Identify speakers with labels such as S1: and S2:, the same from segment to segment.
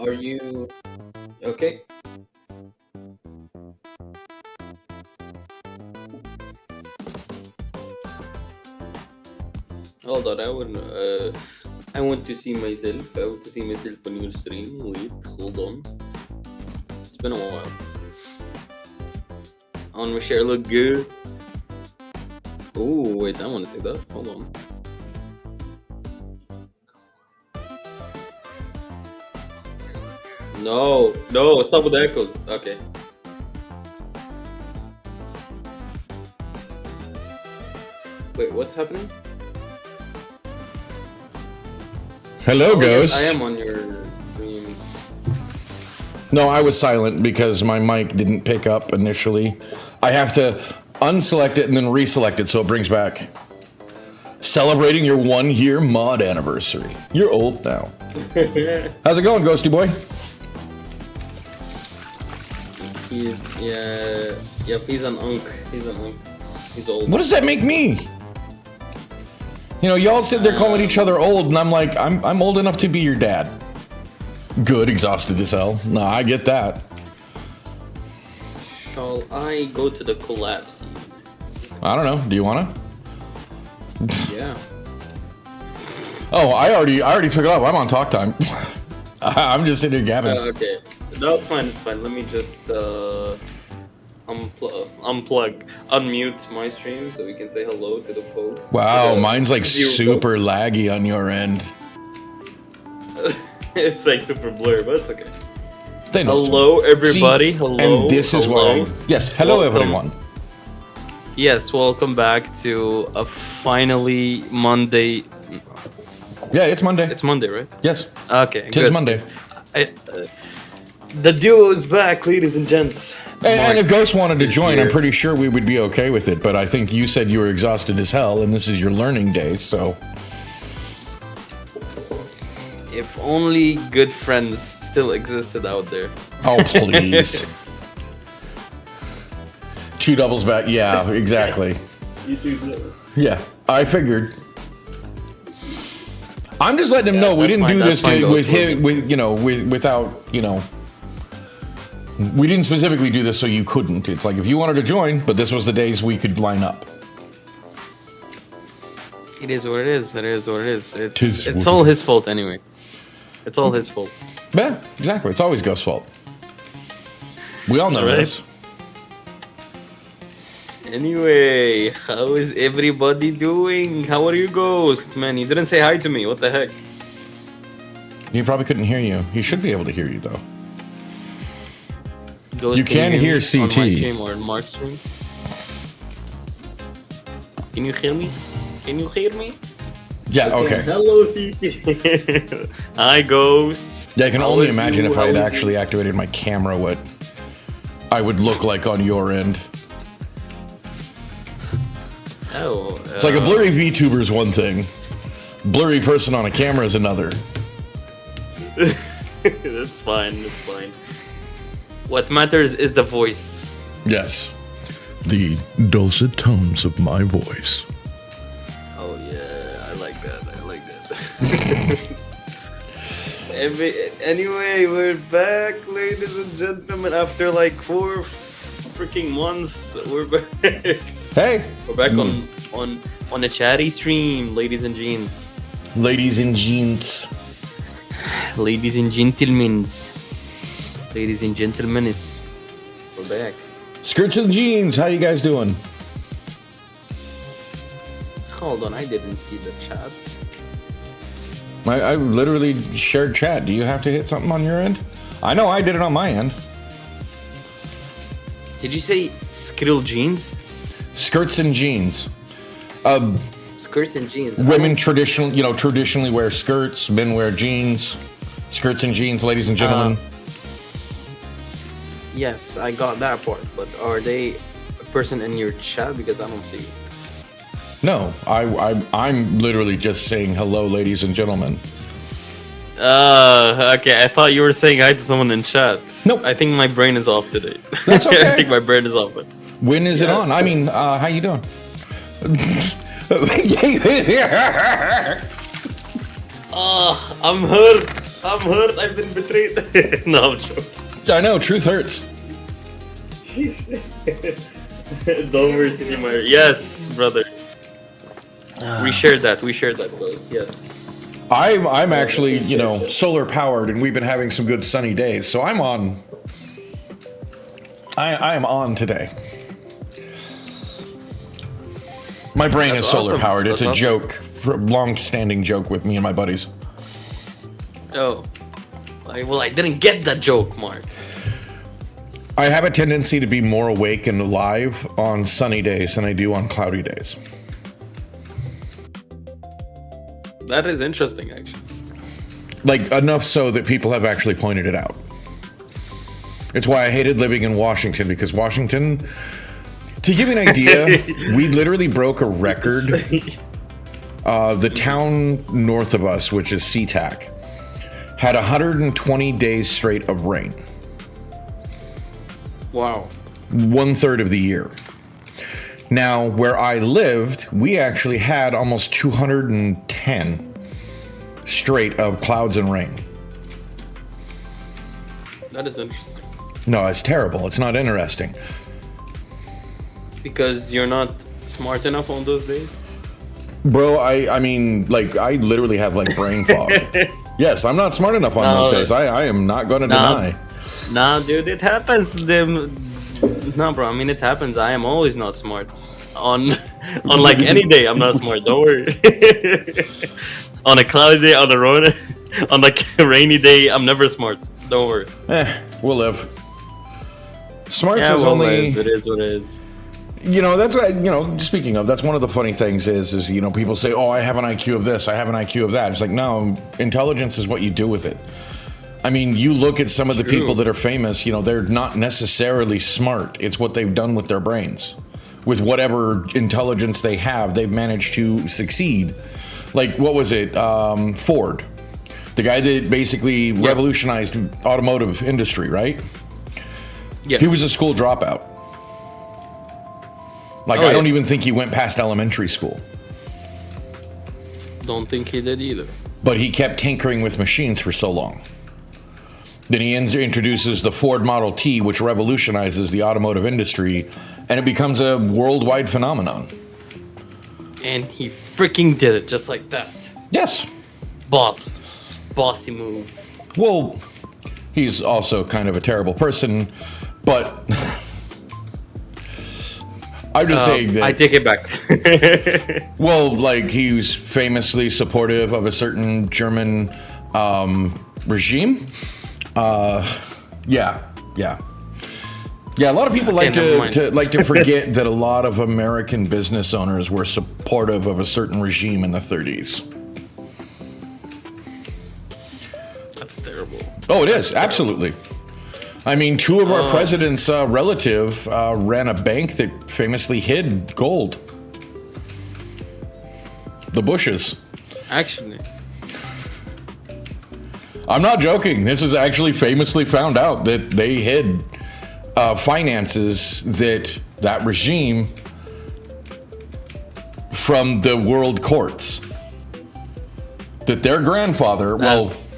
S1: Are you okay? Hold on, I want to see myself. I want to see myself on your stream. Wait, hold on. It's been a while. I want my share look good. Oh, wait, I want to say that. Hold on. No, stop with the echoes. Okay. Wait, what's happening?
S2: Hello, Ghost.
S1: Yes, I am on your stream.
S2: No, I was silent because my mic didn't pick up initially. I have to unselect it and then reselect it so it brings back. Celebrating your 1-year mod anniversary. You're old now. How's it going, Ghosty boy?
S1: He's an unk. He's old.
S2: What does that make me? You know, y'all sit there calling each other old, and I'm like, I'm old enough to be your dad. Good, exhausted as hell. No, I get that.
S1: Shall I go to the collab scene?
S2: I don't know. Do you wanna?
S1: Yeah.
S2: Oh, I already took it up. I'm on talk time. I'm just sitting here gabbing.
S1: Okay. No, it's fine. It's fine. Let me just unmute my stream so we can say hello to the folks.
S2: Wow, mine's like super laggy on your end.
S1: It's like super blurry, but it's okay.
S2: Hello,
S1: everybody.
S2: See,
S1: hello.
S2: And this is why. Yes, hello, everyone.
S1: Yes, welcome back to a finally Monday.
S2: Yeah, it's Monday.
S1: It's Monday, right?
S2: Yes.
S1: Okay,
S2: Tis
S1: good.
S2: Monday.
S1: The duo is back, ladies and gents.
S2: And if Ghost wanted to join,
S1: here.
S2: I'm pretty sure we would be okay with it. But I think you said you were exhausted as hell, and this is your learning day, so.
S1: If only good friends still existed out there.
S2: Oh, please. Two doubles back. Yeah, exactly.
S3: You do.
S2: Yeah, I figured. I'm just letting him know we didn't do this with him, without, we didn't specifically do this so you couldn't. It's like if you wanted to join, but this was the days we could line up.
S1: It is what it is. It is what it is. It's all his fault anyway. It's all his fault.
S2: Yeah, exactly. It's always Ghost's fault. We all know this.
S1: Anyway, how is everybody doing? How are you, Ghost? Man, you didn't say hi to me. What the heck?
S2: He probably couldn't hear you. He should be able to hear you, though.
S1: Ghost,
S2: You can hear
S1: me
S2: CT.
S1: on my stream or on Mark's stream? Can you hear me? Can you hear me?
S2: Yeah, okay.
S3: Hello, CT.
S1: Hi, Ghost.
S2: Yeah, I can
S1: How
S2: only
S1: is
S2: imagine
S1: you?
S2: if I
S1: How
S2: had
S1: is
S2: actually activated my camera what I would look like on your end.
S1: Oh,
S2: It's like a blurry VTuber is one thing. Blurry person on a camera is another.
S1: That's fine. That's fine. What matters is the voice.
S2: Yes. The dulcet tones of my voice.
S1: Oh yeah, I like that. I like that. Anyway, we're back, ladies and gentlemen. After like 4 freaking months, we're back.
S2: Hey.
S1: We're back on a chatty stream, ladies and jeans.
S2: Ladies and jeans.
S1: Ladies and gentlemen. Ladies and gentlemen, we're back.
S2: Skirts and jeans, how you guys doing?
S1: Hold on, I didn't see the chat.
S2: I literally shared chat. Do you have to hit something on your end? I know I did it on my end.
S1: Did you say skrill jeans?
S2: Skirts and jeans.
S1: Skirts and jeans.
S2: Women traditionally wear skirts. Men wear jeans. Skirts and jeans, ladies and gentlemen.
S1: Yes, I got that part. But are they a person in your chat? Because I don't see it.
S2: No, I'm literally just saying hello, ladies and gentlemen.
S1: Okay. I thought you were saying hi to someone in chat.
S2: Nope.
S1: I think my brain is off today.
S2: That's okay.
S1: I think my brain is off.
S2: When is it on? I mean, how you doing?
S1: I'm hurt. I'm hurt. I've been betrayed. No, I'm joking.
S2: I know, truth hurts.
S1: Don't worry, City Meyer. Yes, brother. We shared that. Both. Yes.
S2: I'm actually, solar powered, and we've been having some good sunny days, so I'm on. I am on today. My brain is solar powered. It's a joke, long-standing joke with me and my buddies.
S1: Oh. Well, I didn't get that joke, Mark.
S2: I have a tendency to be more awake and alive on sunny days than I do on cloudy days.
S1: That is interesting, actually.
S2: Like, enough so that people have actually pointed it out. It's why I hated living in Washington, because Washington, to give you an idea, we literally broke a record. The town north of us, which is SeaTac, had 120 days straight of rain.
S1: Wow.
S2: 1/3 of the year. Now, where I lived, we actually had almost 210 straight of clouds and rain.
S1: That is interesting.
S2: No, it's terrible. It's not interesting.
S1: Because you're not smart enough on those days?
S2: Bro, I mean, like, I literally have, like, brain fog. Yes, I'm not smart enough on those days. I am not going to deny.
S1: Nah, dude, it happens. No, bro, I mean, it happens. I am always not smart. On like any day, I'm not smart. Don't worry. On a cloudy day, on like a rainy day, I'm never smart. Don't worry.
S2: We'll live. Smarts
S1: Yeah,
S2: is
S1: well,
S2: only...
S1: it is what it is.
S2: That's what, speaking of, that's one of the funny things is, people say, oh, I have an IQ of this, I have an IQ of that. It's like, no, intelligence is what you do with it. I mean, you look at some of the people that are famous, they're not necessarily smart. It's what they've done with their brains. With whatever intelligence they have, they've managed to succeed. Like, what was it? Ford. The guy that basically revolutionized automotive industry, right?
S1: Yes.
S2: He was a school dropout. Like, I don't even think he went past elementary school.
S1: Don't think he did either.
S2: But he kept tinkering with machines for so long. Then he introduces the Ford Model T, which revolutionizes the automotive industry, and it becomes a worldwide phenomenon.
S1: And he freaking did it just like that.
S2: Yes.
S1: Bossy move.
S2: Well, he's also kind of a terrible person, but I'm just saying that.
S1: I take it back.
S2: Well, like, he was famously supportive of a certain German regime. Yeah. A lot of people like to forget that a lot of American business owners were supportive of a certain regime in the 30s.
S1: That's terrible.
S2: Oh, it is, absolutely. I mean, two of our presidents' relative ran a bank that famously hid gold. The Bushes.
S1: Actually.
S2: I'm not joking. This is actually famously found out that they hid finances that regime from the world courts. That their grandfather,
S1: That's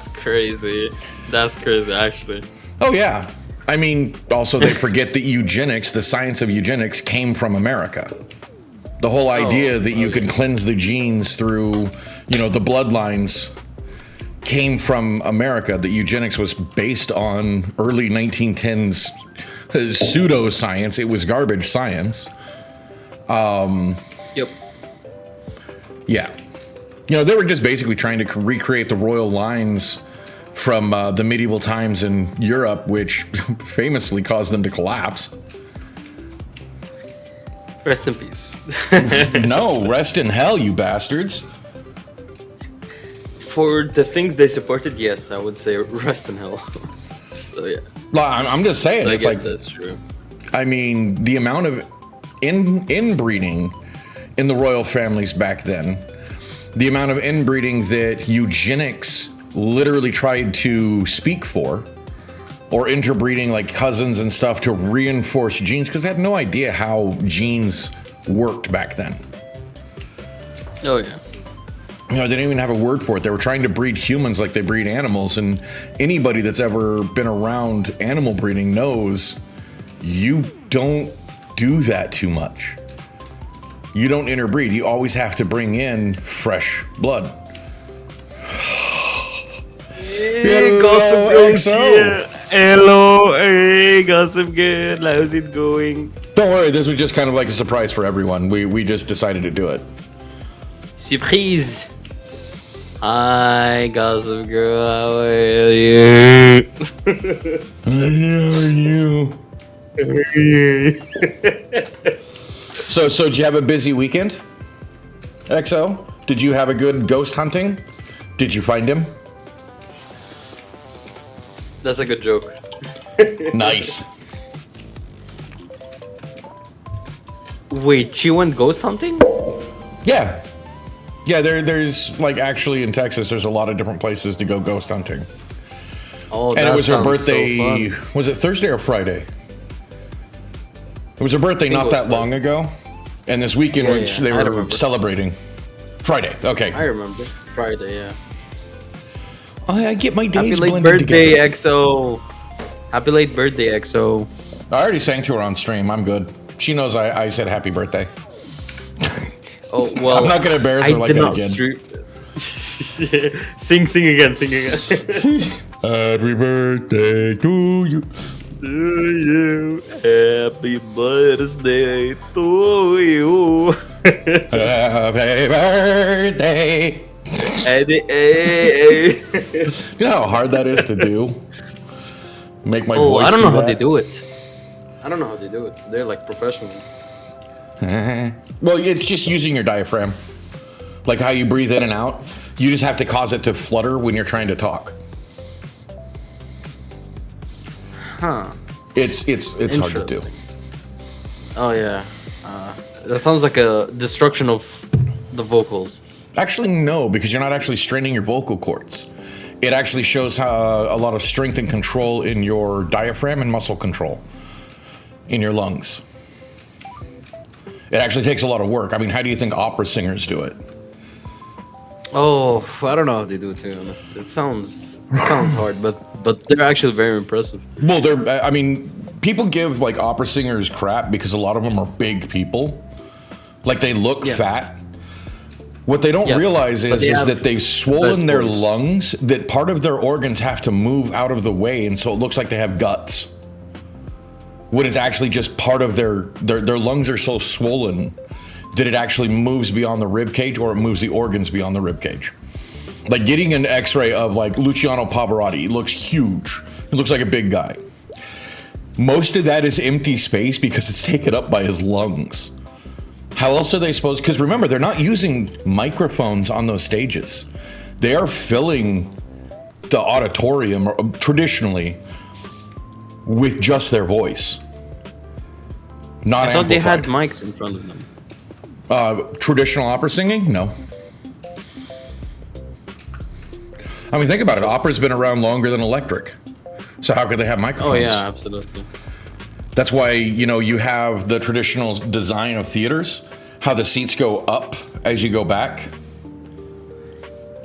S1: crazy. That's crazy, actually.
S2: Oh, yeah. I mean, also they forget that eugenics, the science of eugenics, came from America. The whole idea that you can cleanse the genes through, the bloodlines came from America. That eugenics was based on early 1910s pseudoscience. It was garbage science.
S1: Yep.
S2: Yeah. They were just basically trying to recreate the royal lines from the medieval times in Europe, which famously caused them to collapse.
S1: Rest in peace.
S2: No, rest in hell, you bastards.
S1: For the things they supported, yes, I would say rest in hell. So, yeah.
S2: I'm just saying,
S1: So
S2: it's
S1: I guess
S2: like,
S1: that's true.
S2: I mean, the amount of inbreeding in the royal families back then, the amount of inbreeding that eugenics literally tried to speak for, or interbreeding like cousins and stuff to reinforce genes, because they had no idea how genes worked back then.
S1: Oh, yeah.
S2: They didn't even have a word for it. They were trying to breed humans like they breed animals, and anybody that's ever been around animal breeding knows you don't do that too much. You don't interbreed. You always have to bring in fresh blood.
S1: Hey, Gossip Girls here. Hello, hey, Gossip Girl. How's it going?
S2: Don't worry, this was just kind of like a surprise for everyone. We just decided to do it.
S1: Surprise. Hi, Gossip Girl. How are you?
S2: How are you? So did you have a busy weekend, XO? Did you have a good ghost hunting? Did you find him?
S1: That's a good joke.
S2: Nice.
S1: Wait, she went ghost hunting?
S2: Yeah. Yeah, there's like actually in Texas, there's a lot of different places to go ghost hunting.
S1: Oh,
S2: And
S1: that
S2: it was her
S1: sounds
S2: birthday.
S1: so fun.
S2: Was it Thursday or Friday? It was her birthday not
S1: it was
S2: that long ago. And this weekend, which they
S1: I
S2: were
S1: remember.
S2: celebrating. Friday. Okay.
S1: I remember. Friday, yeah.
S2: I get my days
S1: Happy late
S2: blended
S1: birthday,
S2: together.
S1: XO. Happy late birthday, XO.
S2: I already sang to her on stream. I'm good. She knows I said happy birthday.
S1: Oh, well.
S2: I'm not going to embarrass her like that again.
S1: Sing again.
S2: Happy birthday to you.
S1: To you. Happy birthday to you.
S2: Happy birthday.
S1: Hey.
S2: You know how hard that is to do? Make my voice
S1: I don't know how
S2: that?
S1: they do it. I don't know how they do it. They're like professionals.
S2: Well, it's just using your diaphragm. Like how you breathe in and out. You just have to cause it to flutter when you're trying to talk.
S1: Huh.
S2: It's hard to do.
S1: Interesting. Oh, yeah. That sounds like a destruction of the vocals.
S2: Actually, no, because you're not actually straining your vocal cords. It actually shows how a lot of strength and control in your diaphragm and muscle control in your lungs. It actually takes a lot of work. I mean, how do you think opera singers do it?
S1: Oh, I don't know how they do it, to be honest. It sounds hard, but they're actually very impressive.
S2: Well, I mean, people give like opera singers crap because a lot of them are big people. Like they look fat. What they don't realize is that they've swollen their lungs, that part of their organs have to move out of the way, and so it looks like they have guts. When it's actually just part of their lungs are so swollen that it actually moves beyond the rib cage, or it moves the organs beyond the rib cage. Like getting an x-ray of like Luciano Pavarotti, it looks huge. It looks like a big guy. Most of that is empty space because it's taken up by his lungs. How else are they supposed? Because remember, they're not using microphones on those stages. They are filling the auditorium traditionally with just their voice. Not
S1: I thought they had
S2: amplified.
S1: mics in front of them.
S2: Traditional opera singing? No. I mean, think about it. Opera's been around longer than electric. So how could they have microphones?
S1: Oh yeah, absolutely.
S2: That's why, you know, you have the traditional design of theaters, how the seats go up as you go back.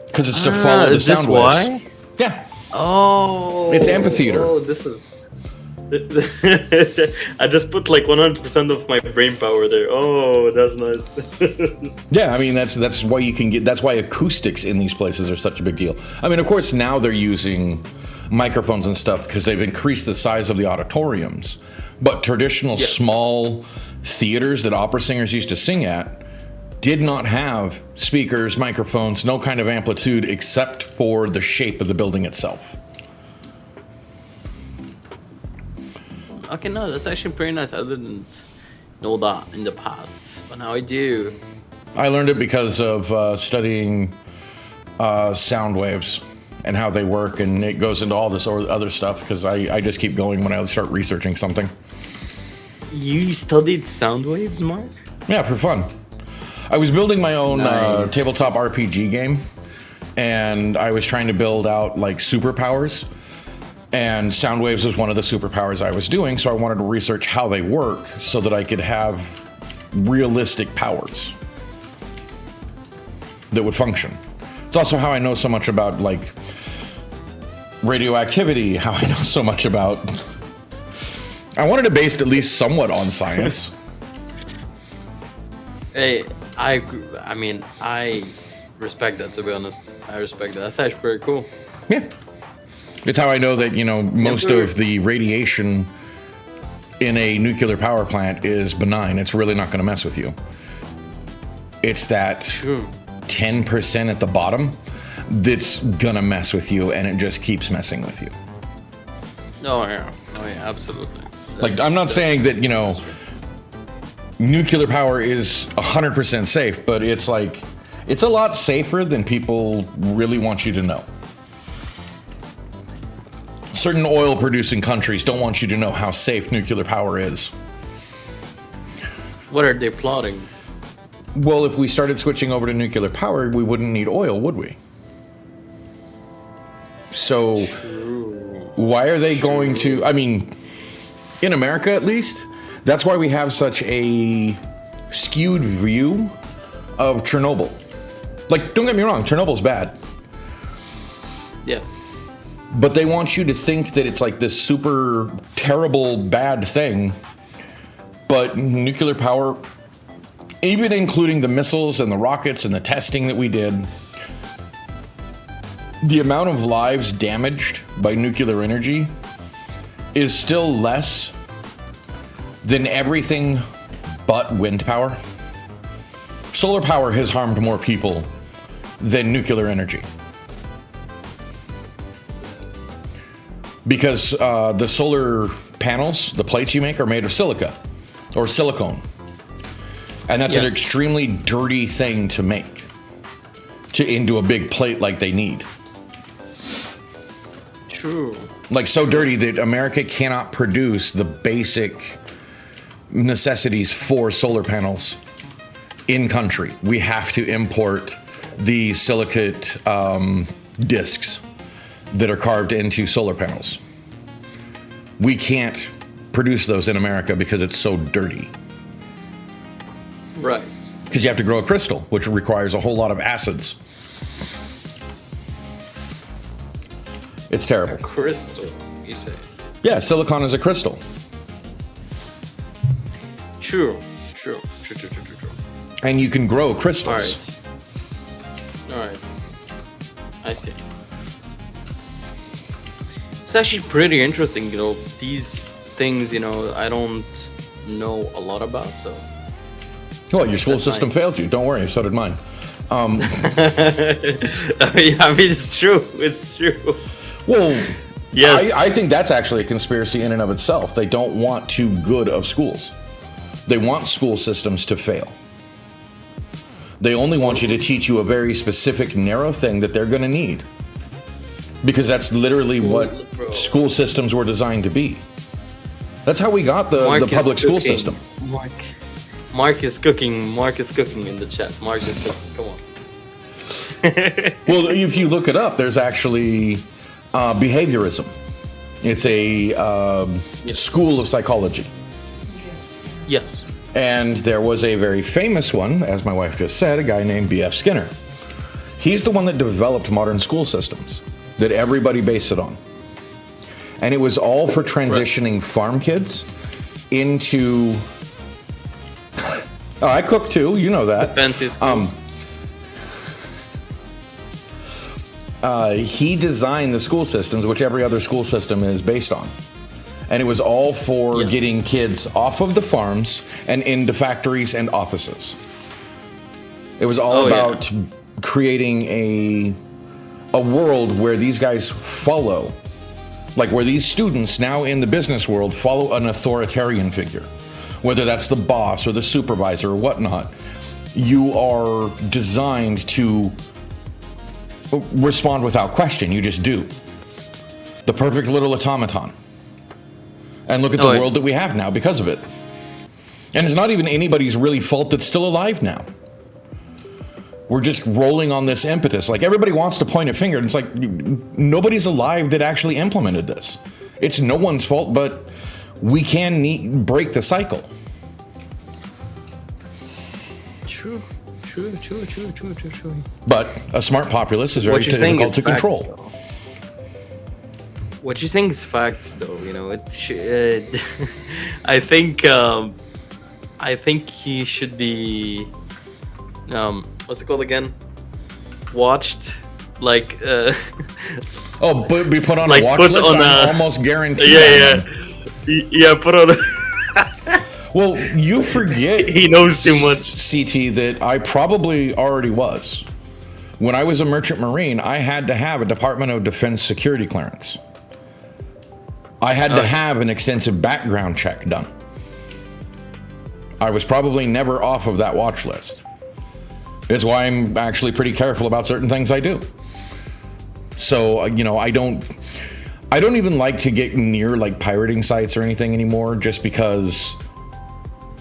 S2: Because it's to follow the sound waves.
S1: Why?
S2: Yeah.
S1: Oh.
S2: It's amphitheater.
S1: Oh, this is. I just put like 100% of my brain power there. Oh, that's nice.
S2: Yeah, I mean that's why you can get. That's why acoustics in these places are such a big deal. I mean, of course, now they're using microphones and stuff because they've increased the size of the auditoriums. But traditional small theaters that opera singers used to sing at did not have speakers, microphones, no kind of amplitude except for the shape of the building itself.
S1: Okay, no, that's actually pretty nice. I didn't know that in the past, but now I do.
S2: I learned it because of studying sound waves and how they work, and it goes into all this other stuff because I just keep going when I start researching something.
S1: You studied sound waves, Mark?
S2: Yeah, for fun. I was building my own
S1: Nice.
S2: tabletop RPG game, and I was trying to build out like superpowers. And sound waves was one of the superpowers I was doing, so I wanted to research how they work so that I could have realistic powers that would function. It's also how I know so much about like radioactivity, how I know so much about. I wanted to base it at least somewhat on science.
S1: Hey, I mean, I respect that, to be honest. I respect that. That's actually pretty cool.
S2: Yeah. It's how I know that, you know, most of the radiation in a nuclear power plant is benign. It's really not going to mess with you. It's that 10% at the bottom that's going to mess with you, and it just keeps messing with you.
S1: Oh, yeah. Oh, yeah, absolutely.
S2: Like, I'm not saying that, you know, nuclear power is 100% safe, but it's like, it's a lot safer than people really want you to know. Certain oil-producing countries don't want you to know how safe nuclear power is.
S1: What are they plotting?
S2: Well, if we started switching over to nuclear power, we wouldn't need oil, would we? So, why are they going to... I mean, in America at least, that's why we have such a skewed view of Chernobyl. Like, don't get me wrong, Chernobyl's bad.
S1: Yes.
S2: But they want you to think that it's like this super terrible bad thing. But nuclear power, even including the missiles and the rockets and the testing that we did, the amount of lives damaged by nuclear energy is still less than everything but wind power. Solar power has harmed more people than nuclear energy. Because the solar panels, the plates you make, are made of silica or silicone. And that's an extremely dirty thing to make into a big plate like they need.
S1: True.
S2: Like so dirty that America cannot produce the basic necessities for solar panels in country. We have to import the silicate discs that are carved into solar panels. We can't produce those in America because it's so dirty.
S1: Right.
S2: Because you have to grow a crystal, which requires a whole lot of acids. It's terrible.
S1: A crystal, you say?
S2: Yeah, silicon is a crystal.
S1: True.
S2: And you can grow crystals.
S1: All right. I see. It's actually pretty interesting, you know, these things, you know, I don't know a lot about, so.
S2: Well, your school
S1: That's
S2: system
S1: nice.
S2: failed you. Don't worry, so did mine.
S1: Yeah, I mean, it's true.
S2: Well,
S1: Yes.
S2: I think that's actually a conspiracy in and of itself. They don't want too good of schools. They want school systems to fail. They only want you to teach you a very specific, narrow thing that they're going to need. Because that's literally what school systems were designed to be. That's how we got the public school system.
S1: Mark is cooking in the chat. Mark is cooking. Come on.
S2: Well, if you look it up, there's actually behaviorism. It's a school of psychology.
S1: Yes.
S2: And there was a very famous one, as my wife just said, a guy named B.F. Skinner. He's the one that developed modern school systems that everybody based it on. And it was all for transitioning farm kids into... Oh, I cook too, you know that.
S1: Fancy schools.
S2: He designed the school systems, which every other school system is based on. And it was all for getting kids off of the farms and into factories and offices. It was all about creating a world where these guys follow, like where these students now in the business world follow an authoritarian figure, whether that's the boss or the supervisor or whatnot. You are designed to respond without question. You just do. The perfect little automaton. And look at the world that we have now because of it. And it's not even anybody's really fault that's still alive now. We're just rolling on this impetus. Like, everybody wants to point a finger, and it's like, nobody's alive that actually implemented this. It's no one's fault, but we can break the cycle.
S1: True.
S2: But a smart populace is very difficult to control.
S1: What you're saying is facts, though. You know, I think he should be. What's it called again? Watched, like.
S2: Oh, but be put on
S1: like
S2: a watch
S1: put
S2: list.
S1: On
S2: I'm almost guaranteed.
S1: Yeah. Put on.
S2: Well, you forget.
S1: He knows too much.
S2: CT, that I probably already was. When I was a merchant marine, I had to have a Department of Defense security clearance. I had to have an extensive background check done. I was probably never off of that watch list. It's why I'm actually pretty careful about certain things I do. So, you know, I don't even like to get near like pirating sites or anything anymore, just because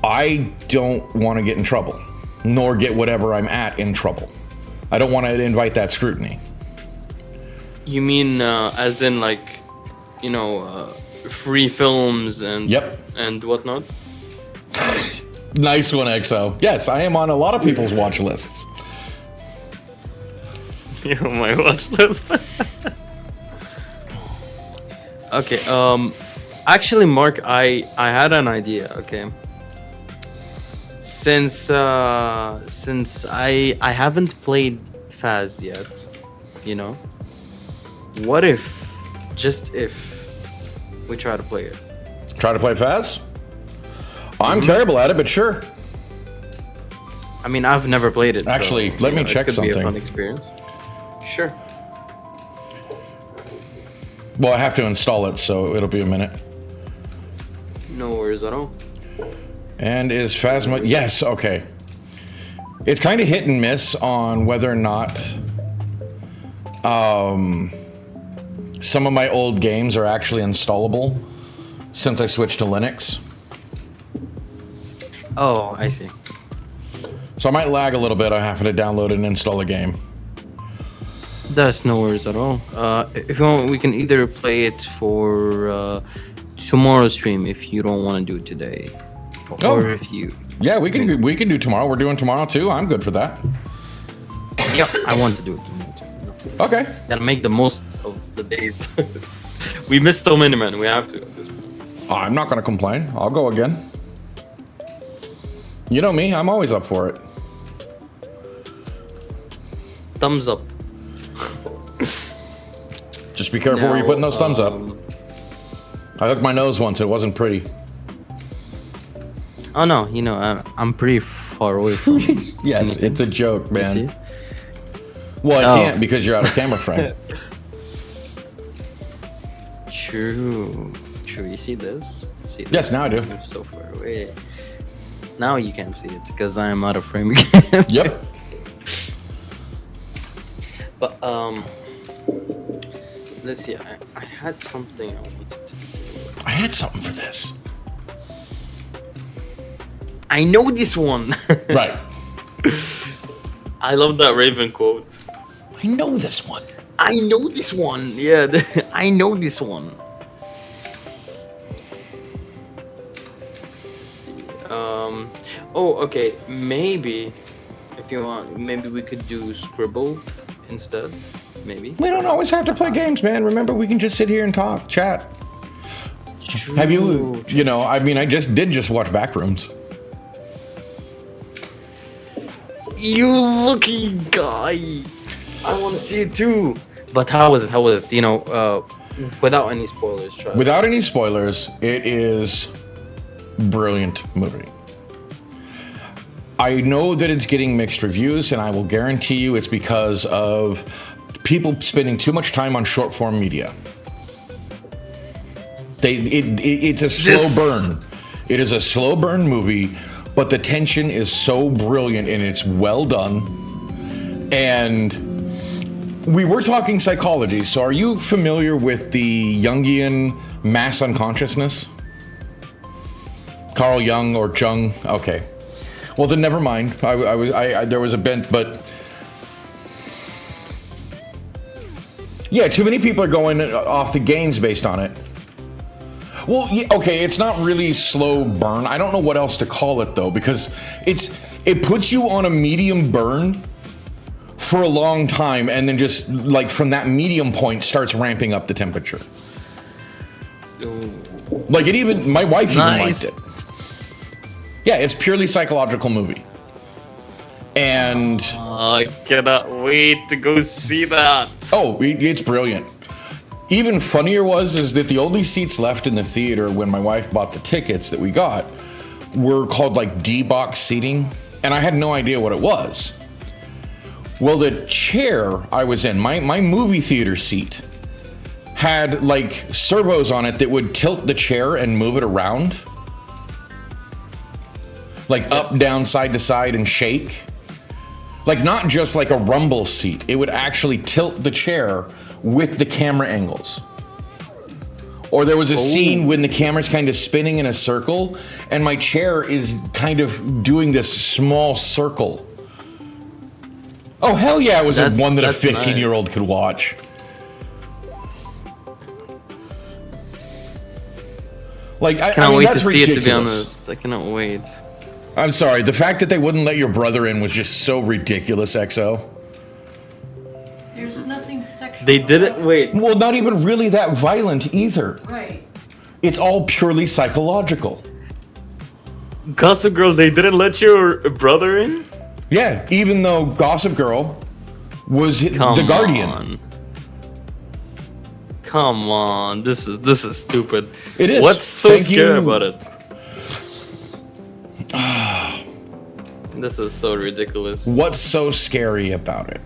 S2: I don't want to get in trouble, nor get whatever I'm at in trouble. I don't want to invite that scrutiny.
S1: You mean as in like, you know, free films and and whatnot?
S2: Nice one, XO. Yes, I am on a lot of people's watch lists.
S1: You're on my watch list. Okay. Actually, Mark, I had an idea. Okay. Since I haven't played Faz yet, you know. What if, just if, we try to play it?
S2: Try to play Faz? I'm terrible at it, but sure.
S1: I mean, I've never played it.
S2: Actually,
S1: so,
S2: let me check
S1: it could
S2: something.
S1: Be a fun experience. Sure.
S2: Well, I have to install it, so it'll be a minute.
S1: No worries at all.
S2: And is Phasma? Yes, okay. It's kind of hit and miss on whether or not some of my old games are actually installable since I switched to Linux.
S1: Oh, I see.
S2: So I might lag a little bit. I have to download and install a game.
S1: That's no worries at all. If you want, we can either play it for tomorrow's stream if you don't want to do it today, or if you.
S2: Yeah, we can do tomorrow. We're doing tomorrow too. I'm good for that.
S1: Yeah, I want to do it tomorrow too.
S2: Okay.
S1: Gotta make the most of the days. We missed so many, man. We have to. At this point.
S2: I'm not gonna complain. I'll go again. You know me. I'm always up for it.
S1: Thumbs up.
S2: Just be careful where you're putting those thumbs up. I hooked my nose once. It wasn't pretty.
S1: Oh no, I'm pretty far away from.
S2: Yes, it's a joke,
S1: You see?
S2: man. Well, I can't because you're out of camera frame.
S1: True. You see this? See this?
S2: Yes, now I do.
S1: I'm so far away. Now you can't see it because I'm out of frame again.
S2: Yep.
S1: But let's see. I had something I wanted to do.
S2: I had something for this.
S1: I know this one.
S2: Right.
S1: I love that Raven quote.
S2: I know this one.
S1: I know this one. Yeah, I know this one. Let's see. Oh, okay. Maybe if you want, maybe we could do Scribble instead. Maybe.
S2: We don't always have to play games, man. Remember, we can just sit here and talk, chat.
S1: True.
S2: Have you, I mean, I just watch Backrooms.
S1: You lucky guy. I want to see it too. But how was it? Without any spoilers. Try.
S2: Without any spoilers, it is brilliant movie. I know that it's getting mixed reviews, and I will guarantee you it's because of people spending too much time on short form media. It's a slow burn. It is a slow burn movie, but the tension is so brilliant and it's well done. And we were talking psychology, so are you familiar with the Jungian mass unconsciousness? Carl Jung or Jung? Okay. Well, then never mind. There was a bent, but yeah, too many people are going off the games based on it. Well, yeah, okay, it's not really slow burn. I don't know what else to call it though, because it puts you on a medium burn for a long time, and then just like from that medium point starts ramping up the temperature.
S1: Ooh.
S2: Like my wife even
S1: Nice.
S2: liked it. Yeah, it's purely psychological movie. And
S1: I cannot wait to go see that.
S2: oh, it's brilliant. Even funnier is that the only seats left in the theater when my wife bought the tickets that we got were called like D-box seating, and I had no idea what it was. Well, the chair I was in, my movie theater seat, had like servos on it that would tilt the chair and move it around. Like up, down, side to side, and shake. Like not just like a rumble seat. It would actually tilt the chair with the camera angles. Or there was a scene when the camera's kind of spinning in a circle, and my chair is kind of doing this small circle. Oh, hell yeah, it was one that a 15-year-old could watch. Like, I
S1: Cannot
S2: mean,
S1: wait to
S2: that's
S1: see
S2: ridiculous.
S1: it, to be honest. I cannot wait.
S2: I'm sorry, the fact that they wouldn't let your brother in was just so ridiculous, XO.
S4: There's nothing sexual.
S1: They didn't wait.
S2: Well, not even really that violent either.
S4: Right.
S2: It's all purely psychological.
S1: Gossip Girl, they didn't let your brother in?
S2: Yeah, even though Gossip Girl was
S1: Come
S2: the guardian.
S1: on. Come on, this is stupid.
S2: It is.
S1: What's so
S2: Thank
S1: scary
S2: you.
S1: about it? This is so ridiculous.
S2: What's so scary about it?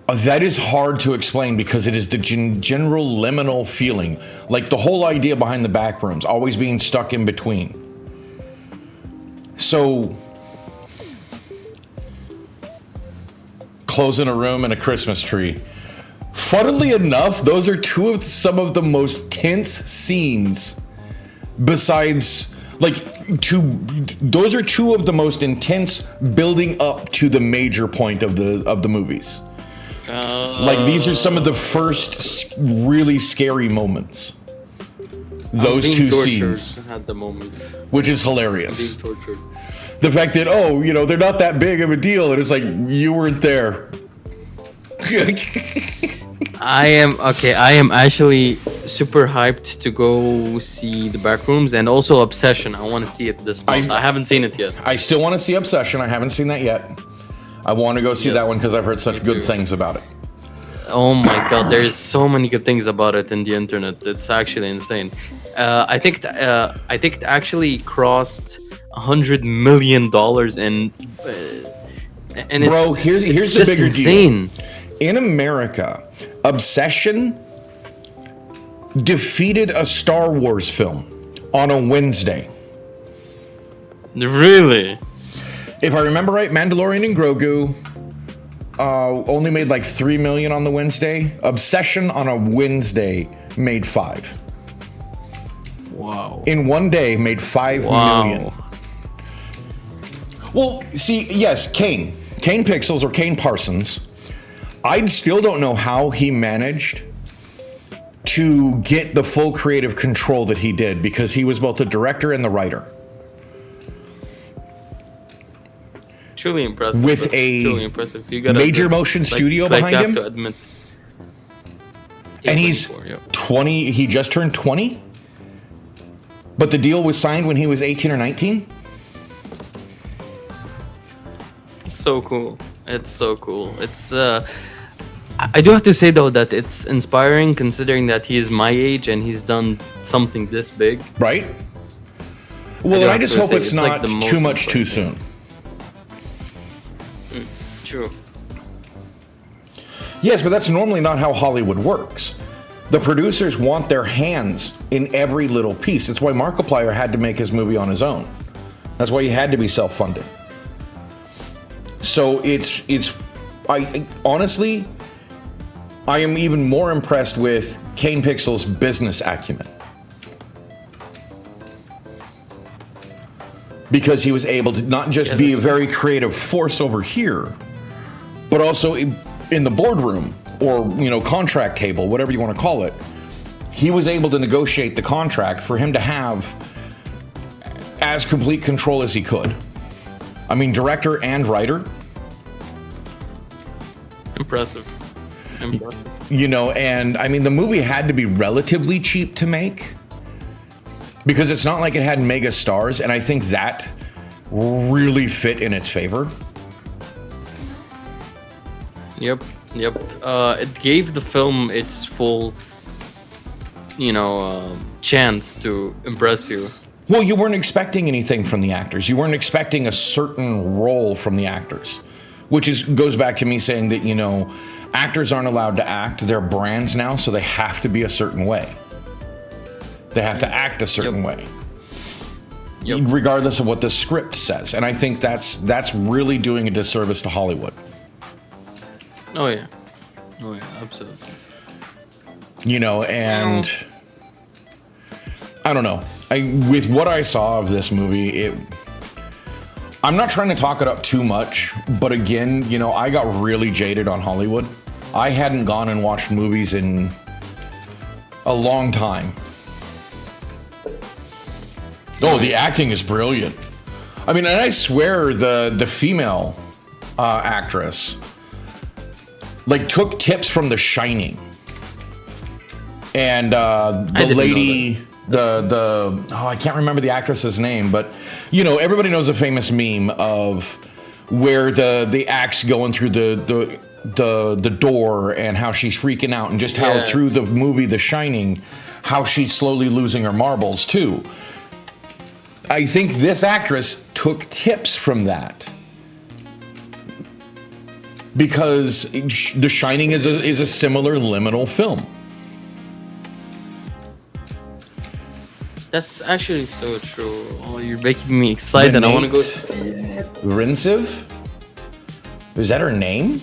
S2: That is hard to explain because it is the general liminal feeling. Like the whole idea behind the back rooms, always being stuck in between. So, closing a room and a Christmas tree. Funnily enough, those are some of the most tense scenes besides, like, those are two of the most intense building up to the major point of the movies. Like these are some of the first really scary moments. Those two scenes
S1: at the moment,
S2: which is hilarious.
S1: being tortured.
S2: The fact that they're not that big of a deal, and it's like you weren't there.
S1: I am actually super hyped to go see the Backrooms and also Obsession. I want to see it this month. I haven't seen it yet.
S2: I still want to see Obsession. I haven't seen that yet. I want to go see that one because I've heard such good things about it.
S1: Oh my god, there's so many good things about it in the internet. It's actually insane. I think it actually crossed $100 million and
S2: bro, here's
S1: it's
S2: the
S1: just
S2: bigger
S1: insane.
S2: deal. In America, Obsession defeated a Star Wars film on a Wednesday.
S1: Really?
S2: If I remember right, Mandalorian and Grogu only made like $3 million on the Wednesday. Obsession on a Wednesday made $5 million.
S1: Wow.
S2: In one day, made $5 million. Well, see, yes, Kane Pixels or Kane Parsons. I still don't know how he managed to get the full creative control that he did, because he was both the director and the writer.
S1: Truly impressive.
S2: With
S1: truly impressive. You gotta
S2: major motion studio behind him.
S1: To admit.
S2: And he's 20. He just turned 20. But the deal was signed when he was 18 or 19.
S1: So cool. It's so cool. It's I do have to say though that it's inspiring, considering that he is my age and he's done something this big.
S2: Right? Well, I just hope it's not
S1: like
S2: too much too soon.
S1: True.
S2: Yes, but that's normally not how Hollywood works. The producers want their hands in every little piece. That's why Markiplier had to make his movie on his own. That's why he had to be self-funded. So I honestly, I am even more impressed with Kane Pixel's business acumen. Because he was able to not just be a very creative force over here, but also in the boardroom or, contract table, whatever you want to call it. He was able to negotiate the contract for him to have as complete control as he could. I mean, director and writer.
S1: Impressive.
S2: And I mean, the movie had to be relatively cheap to make, because it's not like it had mega stars, and I think that really fit in its favor.
S1: Yep. It gave the film its full, chance to impress you.
S2: Well, you weren't expecting anything from the actors. You weren't expecting a certain role from the actors, which goes back to me saying that, actors aren't allowed to act. They're brands now, so they have to be a certain way. They have to act a certain way, regardless of what the script says. And I think that's really doing a disservice to Hollywood.
S1: Oh yeah, absolutely.
S2: And I don't know. With what I saw of this movie, I'm not trying to talk it up too much, but again, I got really jaded on Hollywood. I hadn't gone and watched movies in a long time. Oh, the acting is brilliant. I mean, and I swear the female actress took tips from The Shining. And the lady, I can't remember the actress's name, but everybody knows a famous meme of where the axe going through the door and how she's freaking out, and just how through the movie The Shining, how she's slowly losing her marbles too. I think this actress took tips from that, because The Shining is a similar liminal film.
S1: That's actually so true. Oh, you're making me excited. I want to go see it.
S2: Rinsiv? Is that her name?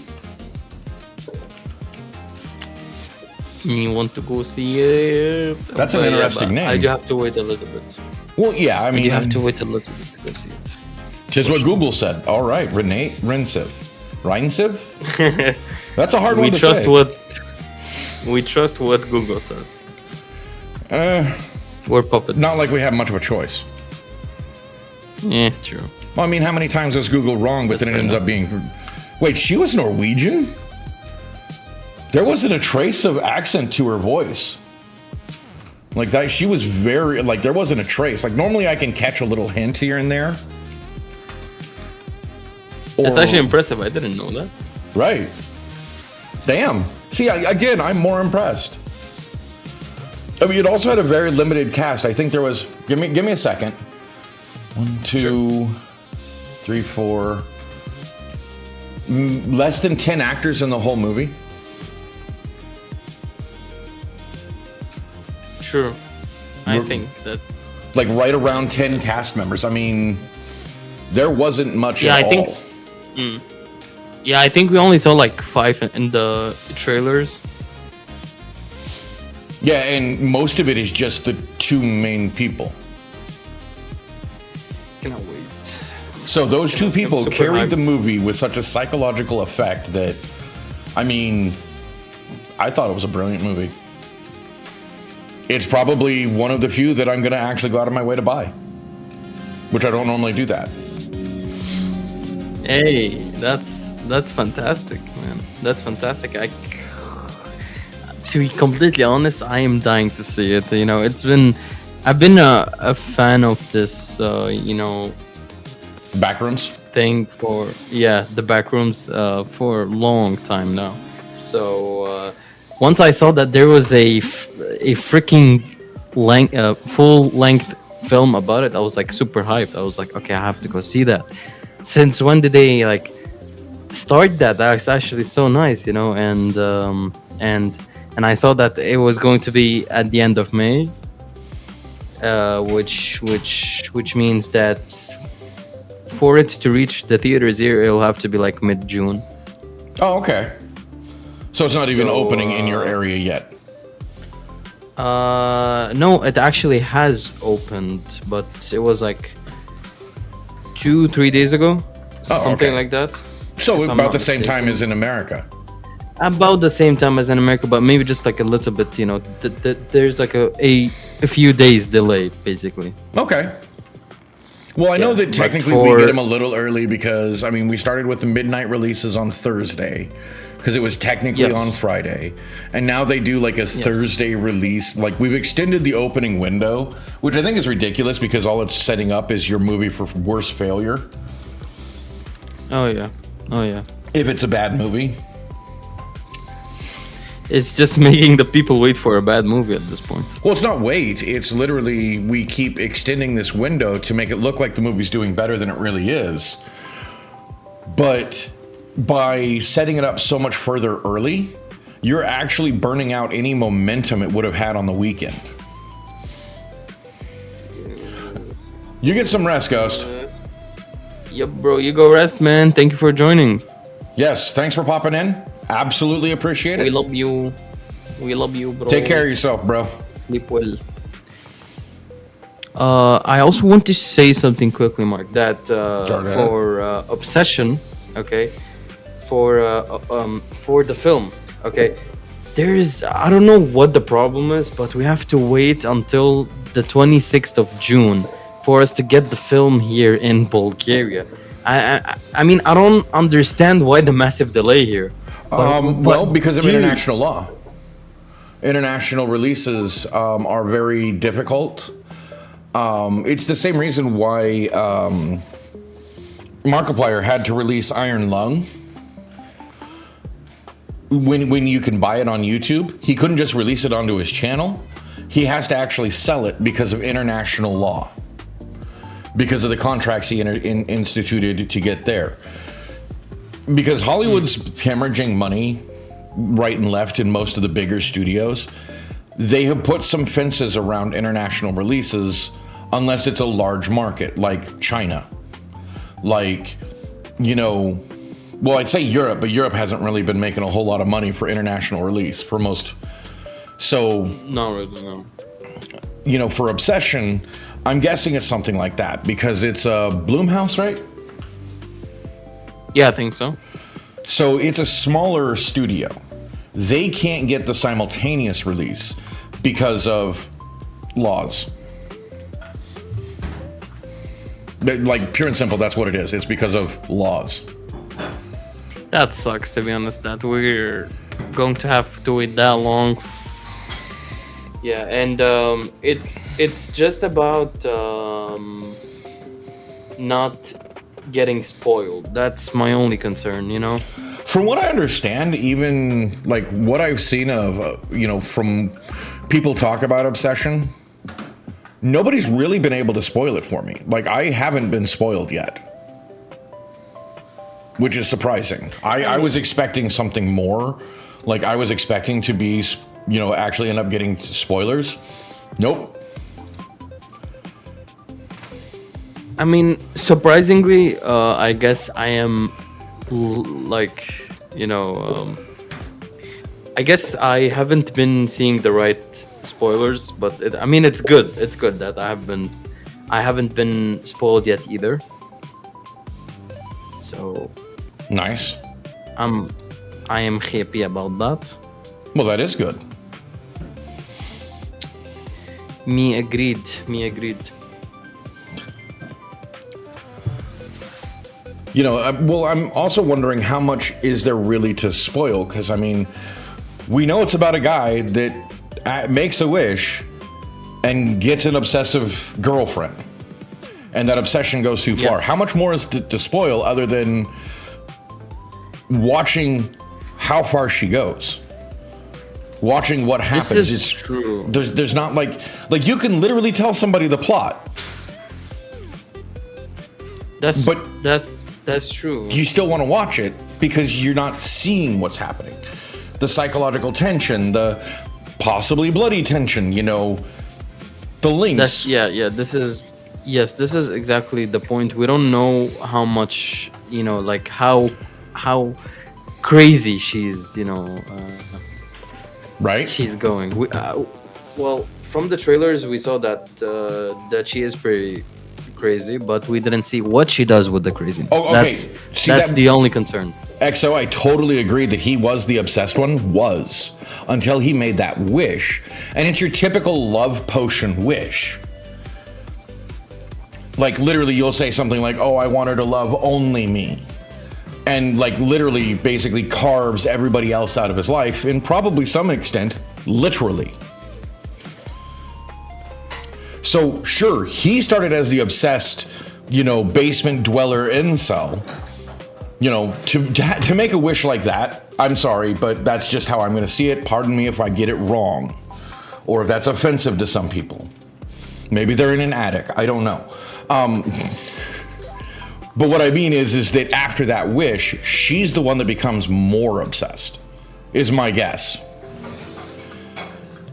S1: You want to go see it?
S2: That's an interesting name.
S1: I do have to wait a little bit.
S2: Well, yeah, I mean,
S1: You have to wait a little bit to go see it.
S2: just what Google said. All right, Renee Rensiv. That's a hard one to say.
S1: We trust what Google says.
S2: Uh,
S1: We're puppets.
S2: not like we have much of a choice.
S1: Yeah, true.
S2: Well, I mean, how many times was Google wrong, but then it ends up being... Wait, she was Norwegian? There wasn't a trace of accent to her voice. Like that, she was very... Like, there wasn't a trace. Like, normally I can catch a little hint here and there.
S1: It's
S2: Or-
S1: actually impressive. I didn't know that.
S2: Right. Damn. See, again, I'm more impressed. I mean, it also had a very limited cast. I think there was... Give me a second. 1, 2, 3, 4... less than 10 actors in the whole movie.
S1: True. I think that.
S2: Like right around 10 cast members. I mean, there wasn't much
S1: Yeah,
S2: at
S1: I think.
S2: all.
S1: Yeah, I think we only saw like 5 in the trailers.
S2: Yeah, and most of it is just the 2 main people.
S1: Cannot wait.
S2: So those 2 people
S1: super
S2: carried the
S1: hyped.
S2: movie with such a psychological effect that, I mean, I thought it was a brilliant movie. It's probably one of the few that I'm going to actually go out of my way to buy, which I don't normally do that.
S1: Hey, that's fantastic, man. That's fantastic. To be completely honest, I am dying to see it. You know, I've been a fan of this,
S2: Backrooms?
S1: thing for the backrooms for a long time now. So once I saw that there was a freaking full length film about it, I was like super hyped. I was like, okay, I have to go see that. Since when did they like start that? That's actually so nice, you know. And I saw that it was going to be at the end of May, which means that for it to reach the theaters here, it'll have to be like mid-June.
S2: Oh, okay. So it's not even
S1: So,
S2: opening in your area yet.
S1: No, it actually has opened, but it was like 2-3 days ago, something
S2: okay.
S1: like that.
S2: So
S1: if I'm
S2: about
S1: not
S2: the same time
S1: mistaken.
S2: as in America.
S1: About the same time as in America, but maybe just like a little bit, you know. There's like a few days delay, basically.
S2: Okay. Well, I know that
S1: but
S2: technically we
S1: for-
S2: get them a little early because, I mean, we started with the midnight releases on Thursday because it was technically
S1: Yes.
S2: on Friday. And now they do like a Thursday release. Like we've extended the opening window, which I think is ridiculous because all it's setting up is your movie for worst failure.
S1: Oh yeah.
S2: If it's a bad movie.
S1: It's just making the people wait for a bad movie at this point.
S2: Well, it's not wait. It's literally we keep extending this window to make it look like the movie's doing better than it really is. But by setting it up so much further early, you're actually burning out any momentum it would have had on the weekend. You get some rest, Ghost.
S1: Yep, bro. You go rest, man. Thank you for joining.
S2: Yes, thanks for popping in. Absolutely appreciate
S1: We
S2: it.
S1: love you. We love you, bro.
S2: Take care of yourself, bro.
S1: Sleep well. I also want to say something quickly, Mark. That
S2: ahead.
S1: for Obsession, okay, for the film, okay, I don't know what the problem is, but we have to wait until the 26th of June for us to get the film here in Bulgaria. I mean, I don't understand why the massive delay here.
S2: Well, because of
S1: dude,
S2: international law. International releases are very difficult. It's the same reason why Markiplier had to release Iron Lung. When you can buy it on YouTube, he couldn't just release it onto his channel. He has to actually sell it because of international law. Because of the contracts he instituted to get there. Because Hollywood's hemorrhaging money right and left in most of the bigger studios, they have put some fences around international releases unless it's a large market like China. Like, well, I'd say Europe, but Europe hasn't really been making a whole lot of money for international release for most. So,
S1: no, really, no.
S2: for Obsession, I'm guessing it's something like that because it's a Bloomhouse, right?
S1: Yeah, I think so.
S2: So it's a smaller studio. They can't get the simultaneous release because of laws. Like, pure and simple, that's what it is. It's because of laws.
S1: That sucks, to be honest, that we're going to have to wait that long. Yeah, and it's just about not getting spoiled. That's my only concern, you know?
S2: From what I understand, even like what I've seen of, from people talk about Obsession, nobody's really been able to spoil it for me. Like, I haven't been spoiled yet. Which is surprising. I was expecting something more. Like, I was expecting to be, actually end up getting spoilers. Nope.
S1: I mean, surprisingly, I guess I am, I guess I haven't been seeing the right spoilers, but it's good. It's good that I haven't been spoiled yet either. So
S2: Nice.
S1: I am happy about that.
S2: Well, that is good.
S1: Me agreed.
S2: I'm also wondering how much is there really to spoil? Because, we know it's about a guy that makes a wish and gets an obsessive girlfriend. And that obsession goes too far.
S1: Yes.
S2: How much more is to spoil other than watching how far she goes? Watching what happens.
S1: This is true.
S2: There's not like you can literally tell somebody the plot.
S1: That's true.
S2: You still want to watch it because you're not seeing what's happening. The psychological tension, the possibly bloody tension, the links.
S1: This is exactly the point. We don't know how much, how crazy she's,
S2: Right?
S1: she's going. Well, from the trailers, we saw that she is pretty crazy, but we didn't see what she does with the craziness.
S2: Oh, okay.
S1: That's the only concern.
S2: XO, I totally agree that he was the obsessed one, until he made that wish. And it's your typical love potion wish. Like, literally, you'll say something like, oh, I want her to love only me. And, literally, basically carves everybody else out of his life, in probably some extent, literally. So, sure, he started as the obsessed, basement dweller incel. To make a wish like that, I'm sorry, but that's just how I'm going to see it. Pardon me if I get it wrong, or if that's offensive to some people. Maybe they're in an attic. I don't know. But what I mean is that after that wish, she's the one that becomes more obsessed, is my guess.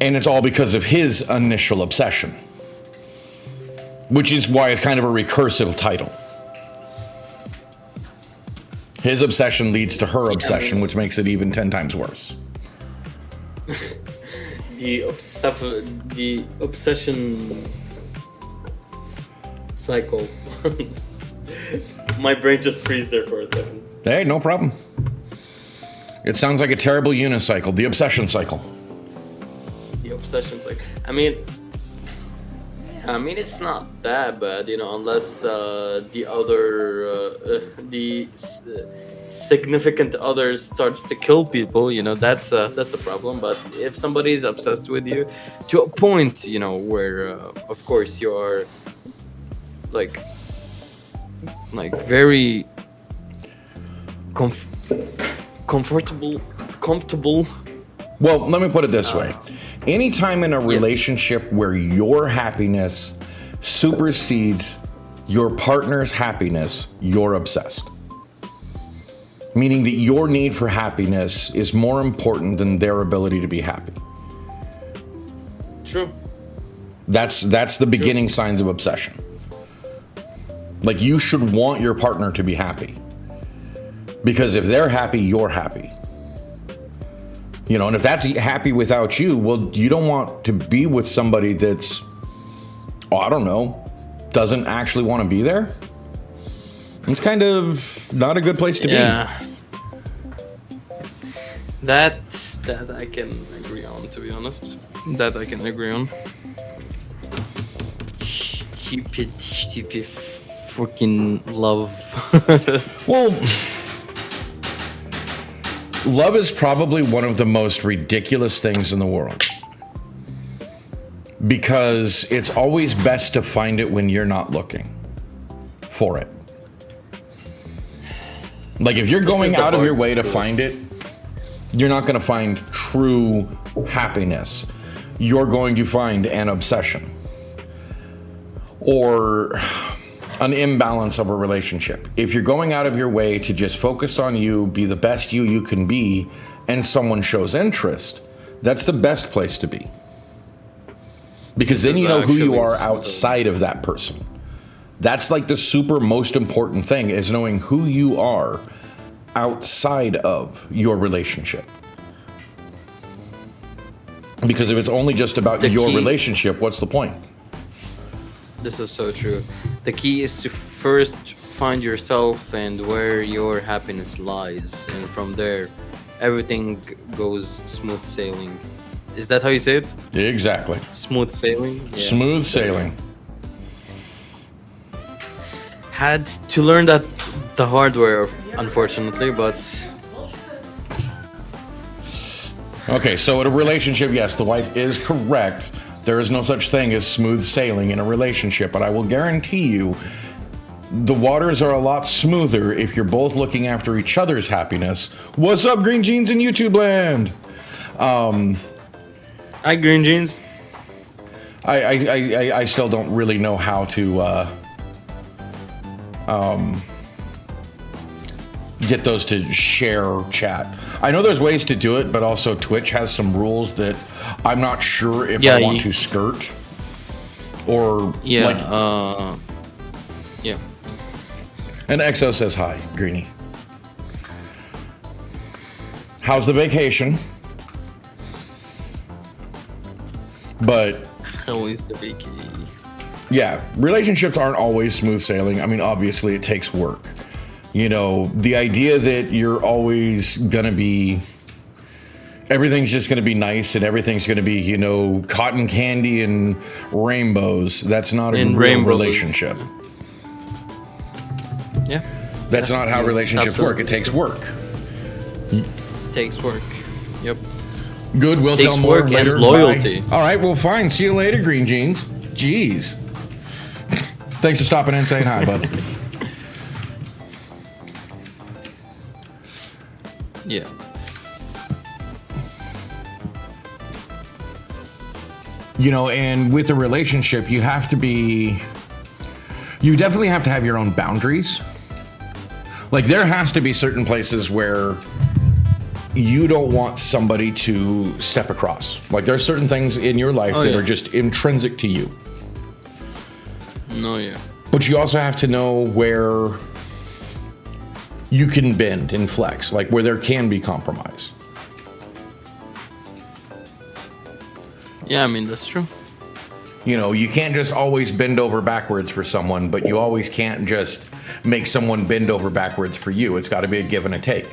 S2: And it's all because of his initial obsession, which is why it's kind of a recursive title. His obsession leads to her obsession, which makes it even 10 times worse.
S1: The obsession cycle. My brain just freezed there for a second.
S2: Hey, no problem. It sounds like a terrible unicycle, the obsession cycle.
S1: The obsession cycle. It's not that bad, unless the significant other starts to kill people, that's a problem. But if somebody's obsessed with you to a point, where of course you are like very comfortable.
S2: Well, let me put it this way. Anytime in a relationship where your happiness supersedes your partner's happiness, you're obsessed. Meaning that your need for happiness is more important than their ability to be happy.
S1: True.
S2: That's the beginning signs of obsession. Like, you should want your partner to be happy. Because if they're happy, you're happy. And if that's happy without you, well, you don't want to be with somebody that's oh, I don't know, doesn't actually want to be there, it's kind of not a good place to be.
S1: That I can agree on, to be honest. That I can agree on. Stupid freaking love.
S2: Well, love is probably one of the most ridiculous things in the world. Because it's always best to find it when you're not looking for it. Like if you're going out of your way to find it, you're not going to find true happiness. You're going to find an obsession or an imbalance of a relationship. If you're going out of your way to just focus on you, be the best you can be, and someone shows interest, that's the best place to be. Because then you know who you are outside of that person. That's like the super most important thing, is knowing who you are outside of your relationship. Because if it's only just about your relationship, what's the point?
S1: This is so true. The key is to first find yourself and where your happiness lies, and from there, everything goes smooth sailing. Is that how you say it?
S2: Exactly.
S1: Smooth sailing? Yeah.
S2: Smooth sailing.
S1: Had to learn that the hard way, unfortunately, but...
S2: Okay, so in a relationship, yes, the wife is correct. There is no such thing as smooth sailing in a relationship, but I will guarantee you the waters are a lot smoother if you're both looking after each other's happiness. What's up, Green Jeans in YouTube land?
S1: Hi, Green Jeans.
S2: I still don't really know how to get those to share chat. I know there's ways to do it, but also Twitch has some rules that I'm not sure if I want to skirt or
S1: yeah.
S2: And EXO says hi, Greenie. How's the vacation? But
S1: Always the vacation.
S2: yeah, relationships aren't always smooth sailing. I mean, obviously it takes work. You know, the idea that you're always gonna be, everything's just gonna be nice and everything's gonna be, you know, cotton candy and rainbows. That's not a real relationship.
S1: Yeah.
S2: That's not how relationships work. It takes work.
S1: It takes work. Yep.
S2: Good, we'll tell more
S1: work
S2: later.
S1: And loyalty.
S2: Bye. All right, well, fine. See you later, Green Jeans. Jeez. Thanks for stopping in and saying hi, bud.
S1: Yeah.
S2: You know, and with a relationship, you definitely have to have your own boundaries. Like, there has to be certain places where you don't want somebody to step across. Like, there are certain things in your life that are just intrinsic to you.
S1: No, yeah.
S2: But you also have to know where you can bend and flex, like where there can be compromise.
S1: Yeah, I mean, that's true.
S2: You know, you can't just always bend over backwards for someone, but you always can't just make someone bend over backwards for you. It's got to be a give and a take.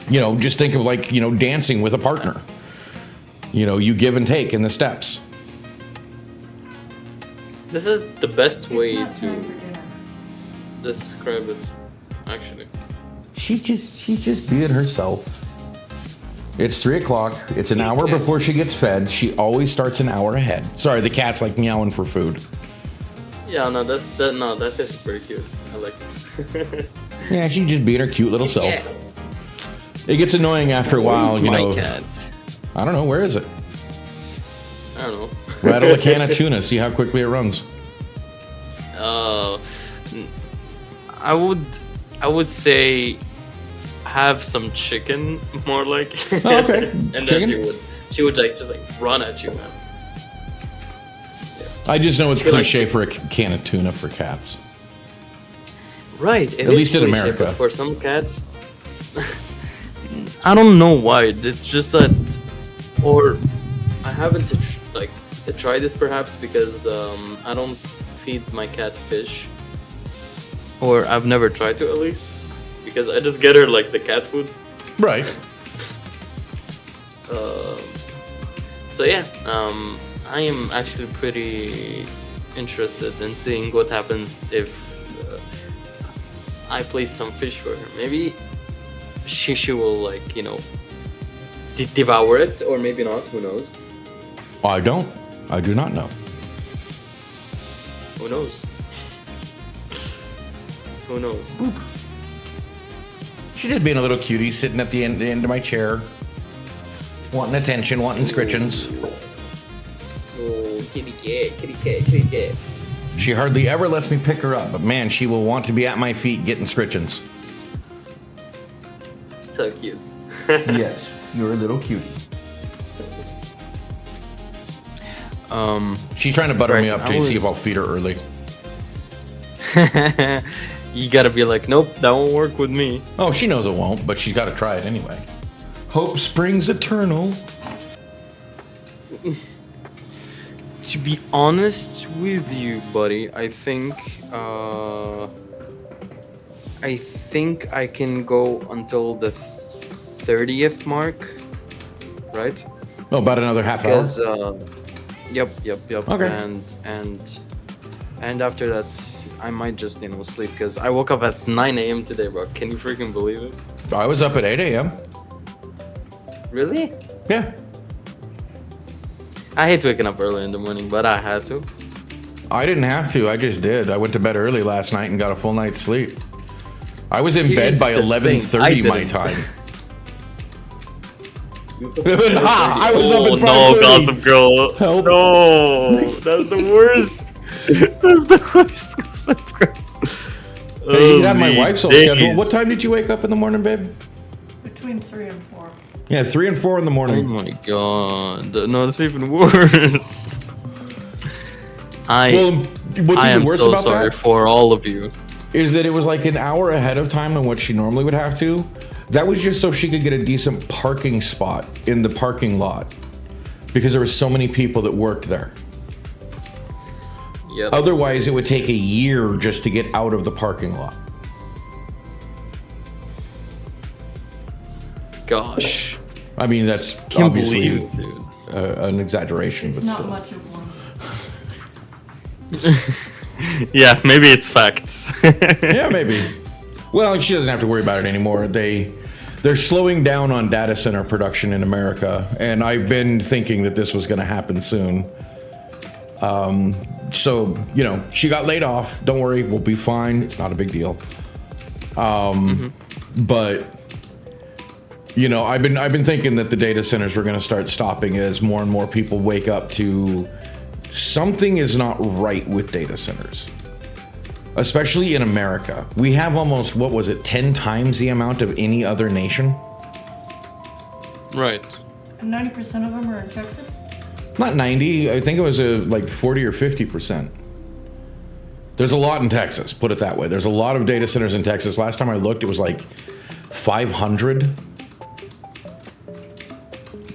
S2: You know, just think of like, you know, dancing with a partner. You know, you give and take in the steps.
S1: This is the best way to describe it, actually.
S2: She's just being herself. It's 3 o'clock. It's an hour before she gets fed. She always starts an hour ahead. Sorry, the cat's like meowing for food.
S1: Yeah, no, that's actually pretty cute. I like it.
S2: Yeah, she's just being her cute little self.
S1: Yeah.
S2: It gets annoying after a while,
S1: Where's
S2: you
S1: my
S2: know.
S1: cat?
S2: I don't know, where is it?
S1: I don't know.
S2: Rattle a can of tuna, see how quickly it runs.
S1: I would say have some chicken, more like.
S2: Oh, okay.
S1: And
S2: Chicken?
S1: then she would like just like run at you, man.
S2: I just know it's cliche for a can of tuna for cats.
S1: Right.
S2: At least in America.
S1: But for some cats, I don't know why. It's just that, or I haven't tried it perhaps because I don't feed my cat fish, or I've never tried to at least, because I just get her like the cat food.
S2: Right.
S1: So yeah, I am actually pretty interested in seeing what happens if I place some fish for her. Maybe she will like devour it, or maybe not. Who knows?
S2: I do not know.
S1: Who knows? Who knows?
S2: She did being a little cutie, sitting at the end of my chair, wanting attention, wanting scritchins.
S1: Oh, kitty cat, kitty cat, kitty cat.
S2: She hardly ever lets me pick her up, but man, she will want to be at my feet getting scritchins.
S1: So cute.
S2: Yes, you're a little cutie. She's trying to butter me up to see if I'll feed her early.
S1: You gotta be like, nope, that won't work with me.
S2: Oh, she knows it won't, but she's got to try it anyway. Hope springs eternal.
S1: To be honest with you, buddy, I think I can go until the 30th mark, right?
S2: Oh, about another half hour.
S1: Because yep.
S2: Okay.
S1: And after that, I might just sleep, because I woke up at 9 a.m. today, bro. Can you freaking believe it?
S2: I was up at 8 a.m.
S1: Really?
S2: Yeah.
S1: I hate waking up early in the morning, but I had to.
S2: I didn't have to. I just did. I went to bed early last night and got a full night's sleep. I was in
S1: Here's
S2: bed by
S1: the thing,
S2: 11:30 my
S1: didn't.
S2: time. I was up at 5:30.
S1: No, Gossip Girl.
S2: Help.
S1: No, that's the worst. That's the worst Gossip Girl.
S2: Hey, you have my wife's whole
S1: days.
S2: schedule. What time did you wake up in the morning, babe?
S4: Between 3 and 4.
S2: Yeah, 3 and 4 in the
S1: Oh
S2: morning.
S1: my god. No, that's even worse.
S2: Well, what's
S1: I
S2: even
S1: am
S2: worse
S1: so
S2: about
S1: sorry
S2: that
S1: for all of you.
S2: is that it was like an hour ahead of time than what she normally would have to. That was just so she could get a decent parking spot in the parking lot, because there were so many people that worked there.
S1: Yep.
S2: Otherwise, it would take a year just to get out of the parking lot.
S1: Gosh.
S2: I mean, that's
S1: Can't
S2: obviously
S1: believe it, dude.
S2: an exaggeration,
S4: It's
S2: but
S4: not
S2: still.
S4: much of one.
S1: Yeah, maybe it's facts.
S2: Yeah, maybe. Well, she doesn't have to worry about it anymore. They're slowing down on data center production in America, and I've been thinking that this was going to happen soon. So, she got laid off. Don't worry, we'll be fine. It's not a big deal. But I've been thinking that the data centers were going to start stopping as more and more people wake up to something is not right with data centers. Especially in America. We have almost, 10 times the amount of any other nation?
S1: Right.
S4: And 90% of them are in Texas?
S2: Not 90, I think it was like 40 or 50%. There's a lot in Texas, put it that way. There's a lot of data centers in Texas. Last time I looked, it was like 500.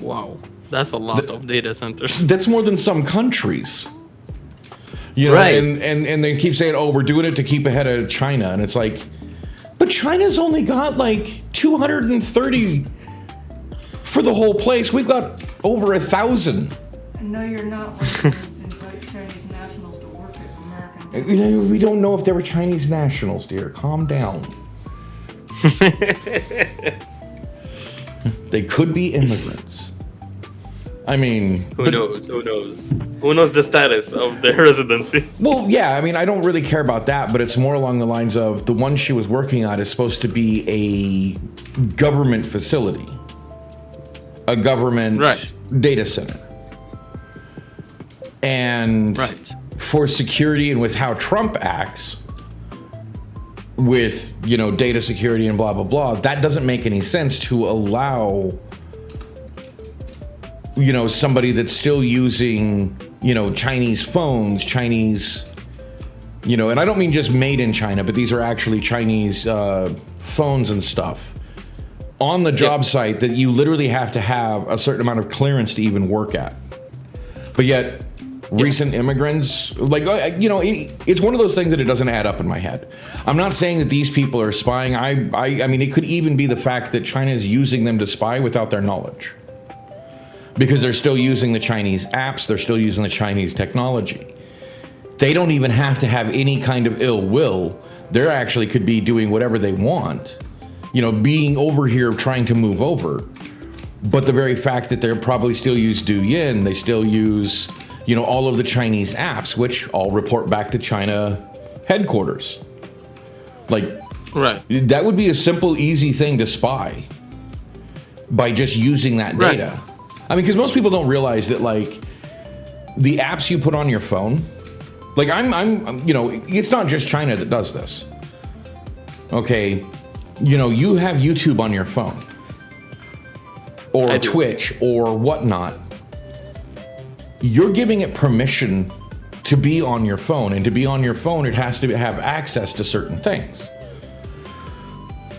S1: Wow. That's a lot of data centers.
S2: That's more than some countries.
S1: Right.
S2: And they keep saying, oh, we're doing it to keep ahead of China. And it's like, but China's only got like 230 for the whole place. We've got over 1,000.
S4: And no, you're not letting them invite Chinese nationals to work at American.
S2: We don't know if they were Chinese nationals, dear. Calm down. They could be immigrants. I mean...
S1: Who knows? Who knows? Who knows the status of their residency?
S2: Well, yeah, I mean, I don't really care about that, but it's more along the lines of the one she was working on is supposed to be a government facility. A government data center. And for security and with how Trump acts, with, data security and blah, blah, blah, that doesn't make any sense to allow... somebody that's still using, Chinese phones, Chinese, and I don't mean just made in China, but these are actually Chinese phones and stuff on the job site that you literally have to have a certain amount of clearance to even work at. But yet recent immigrants, like, it's one of those things that it doesn't add up in my head. I'm not saying that these people are spying. I mean, it could even be the fact that China is using them to spy without their knowledge, because they're still using the Chinese apps. They're still using the Chinese technology. They don't even have to have any kind of ill will. They're actually could be doing whatever they want, being over here, trying to move over. But the very fact that they're probably still use Douyin, they still use, all of the Chinese apps, which all report back to China headquarters. Like,
S1: Right.
S2: that would be a simple, easy thing to spy by just using that data.
S1: Right.
S2: I mean, because most people don't realize that, like, the apps you put on your phone, like, it's not just China that does this. Okay, you have YouTube on your phone, or Twitch, or whatnot. You're giving it permission to be on your phone, and to be on your phone, it has to have access to certain things.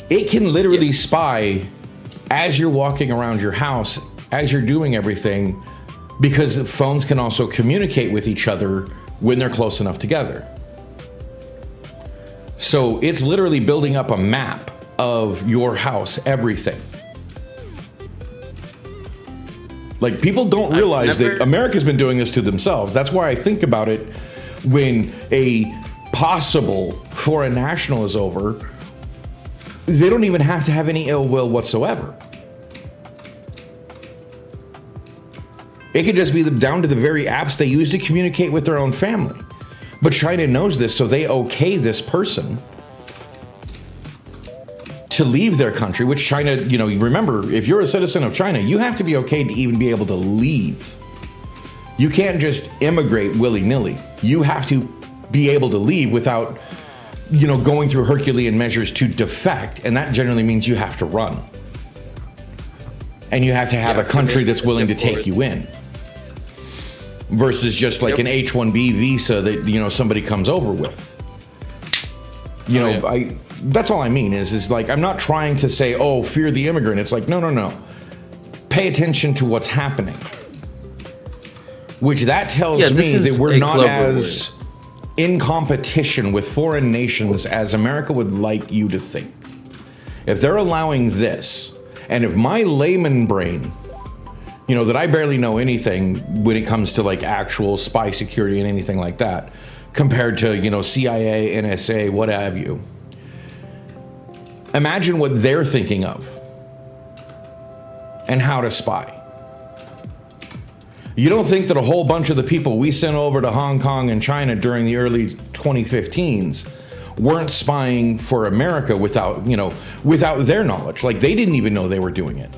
S2: It can literally spy as you're walking around your house, as you're doing everything, because phones can also communicate with each other when they're close enough together. So it's literally building up a map of your house, everything. Like, people don't realize that America's been doing this to themselves. That's why I think about it when a possible foreign national is over. They don't even have to have any ill will whatsoever. It could just be down to the very apps they use to communicate with their own family. But China knows this, so they okay this person to leave their country, which China, remember, if you're a citizen of China, you have to be okay to even be able to leave. You can't just immigrate willy-nilly. You have to be able to leave without, going through Herculean measures to defect, and that generally means you have to run. And you have to have a country that's willing to take you in. Versus just like an H-1B visa that, somebody comes over with. That's all I mean is like, I'm not trying to say, oh, fear the immigrant. It's like, no. Pay attention to what's happening. Which that tells me that we're not as in competition with foreign nations as America would like you to think. If they're allowing this, and if my layman brain, that I barely know anything when it comes to like actual spy security and anything like that, compared to, CIA, NSA, what have you. Imagine what they're thinking of and how to spy. You don't think that a whole bunch of the people we sent over to Hong Kong and China during the early 2015s weren't spying for America without their knowledge? Like, they didn't even know they were doing it.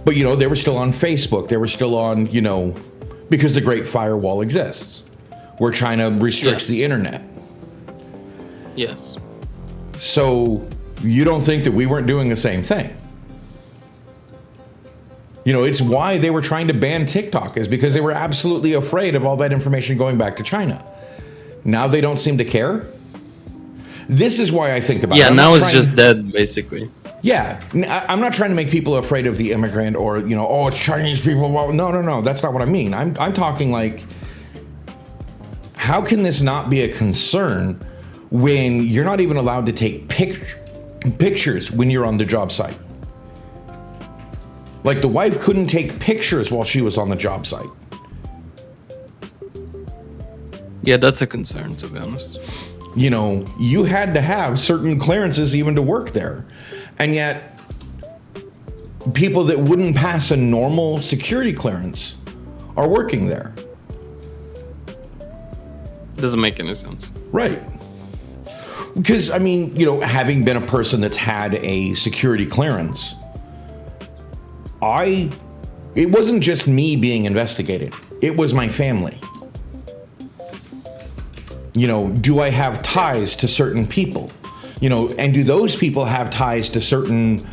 S2: But, they were still on Facebook. They were still on, because the Great Firewall exists, where China restricts the internet.
S1: Yes.
S2: So you don't think that we weren't doing the same thing? It's why they were trying to ban TikTok, is because they were absolutely afraid of all that information going back to China. Now they don't seem to care. This is why I think about it.
S1: Yeah, now it's just dead, basically.
S2: Yeah, I'm not trying to make people afraid of the immigrant or, oh, it's Chinese people. Well, no, that's not what I mean. I'm talking like, how can this not be a concern when you're not even allowed to take pictures when you're on the job site? Like, the wife couldn't take pictures while she was on the job site.
S1: Yeah, that's a concern, to be honest.
S2: You had to have certain clearances even to work there. And yet, people that wouldn't pass a normal security clearance are working there.
S1: Doesn't make any sense.
S2: Right. Because, I mean, having been a person that's had a security clearance, it wasn't just me being investigated. It was my family. Do I have ties to certain people? And do those people have ties to certain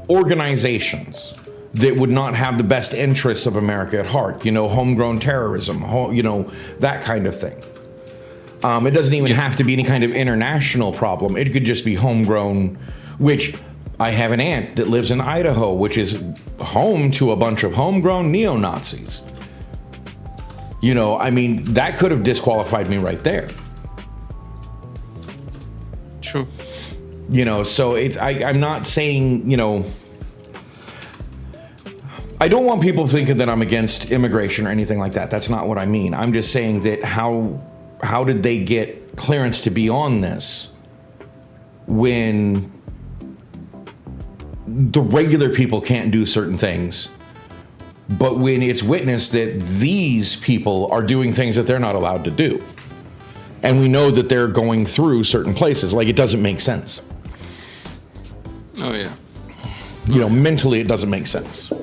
S2: organizations that would not have the best interests of America at heart? Homegrown terrorism, that kind of thing. It doesn't even have to be any kind of international problem. It could just be homegrown, which I have an aunt that lives in Idaho, which is home to a bunch of homegrown neo-Nazis. You know, I mean, that could have disqualified me right there.
S1: True.
S2: You know, so I'm not saying, you know, I don't want people thinking that I'm against immigration or anything like that. That's not what I mean. I'm just saying that how did they get clearance to be on this when the regular people can't do certain things, but when it's witnessed that these people are doing things that they're not allowed to do, and we know that they're going through certain places, like, it doesn't make sense.
S1: Oh yeah.
S2: You know, mentally it doesn't make sense.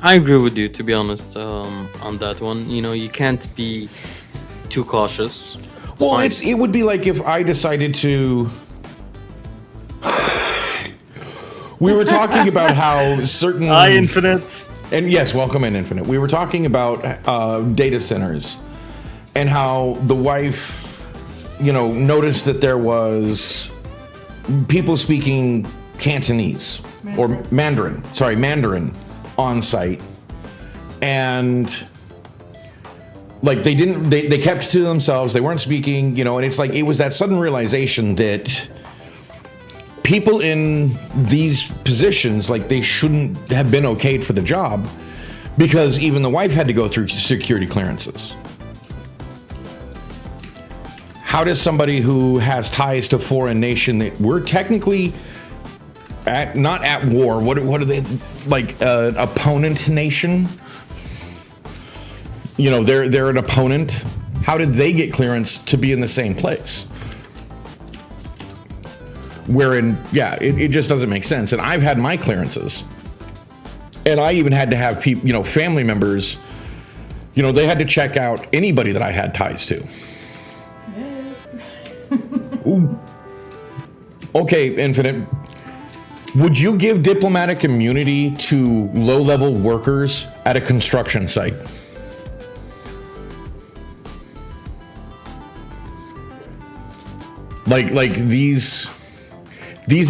S1: I agree with you, to be honest, on that one. You know, you can't be too cautious.
S2: Well,
S1: fine.
S2: it would be like if I decided to. We were talking about how certain.
S1: Hi, Infinite.
S2: And yes, welcome in, Infinite. We were talking about data centers and how the wife, you know, noticed that there was people speaking Cantonese or Mandarin on site, and like they kept to themselves. They weren't speaking, you know, and it's like it was that sudden realization that people in these positions, like, they shouldn't have been okayed for the job, because even the wife had to go through security clearances. How does somebody who has ties to foreign nation that we're technically not at war, what are they, like, an opponent nation? You know, they're an opponent. How did they get clearance to be in the same place? Wherein, yeah, it just doesn't make sense. And I've had my clearances, and I even had to have people, you know, family members, you know, they had to check out anybody that I had ties to. Ooh. Okay, Infinite. Would you give diplomatic immunity to low-level workers at a construction site? Like these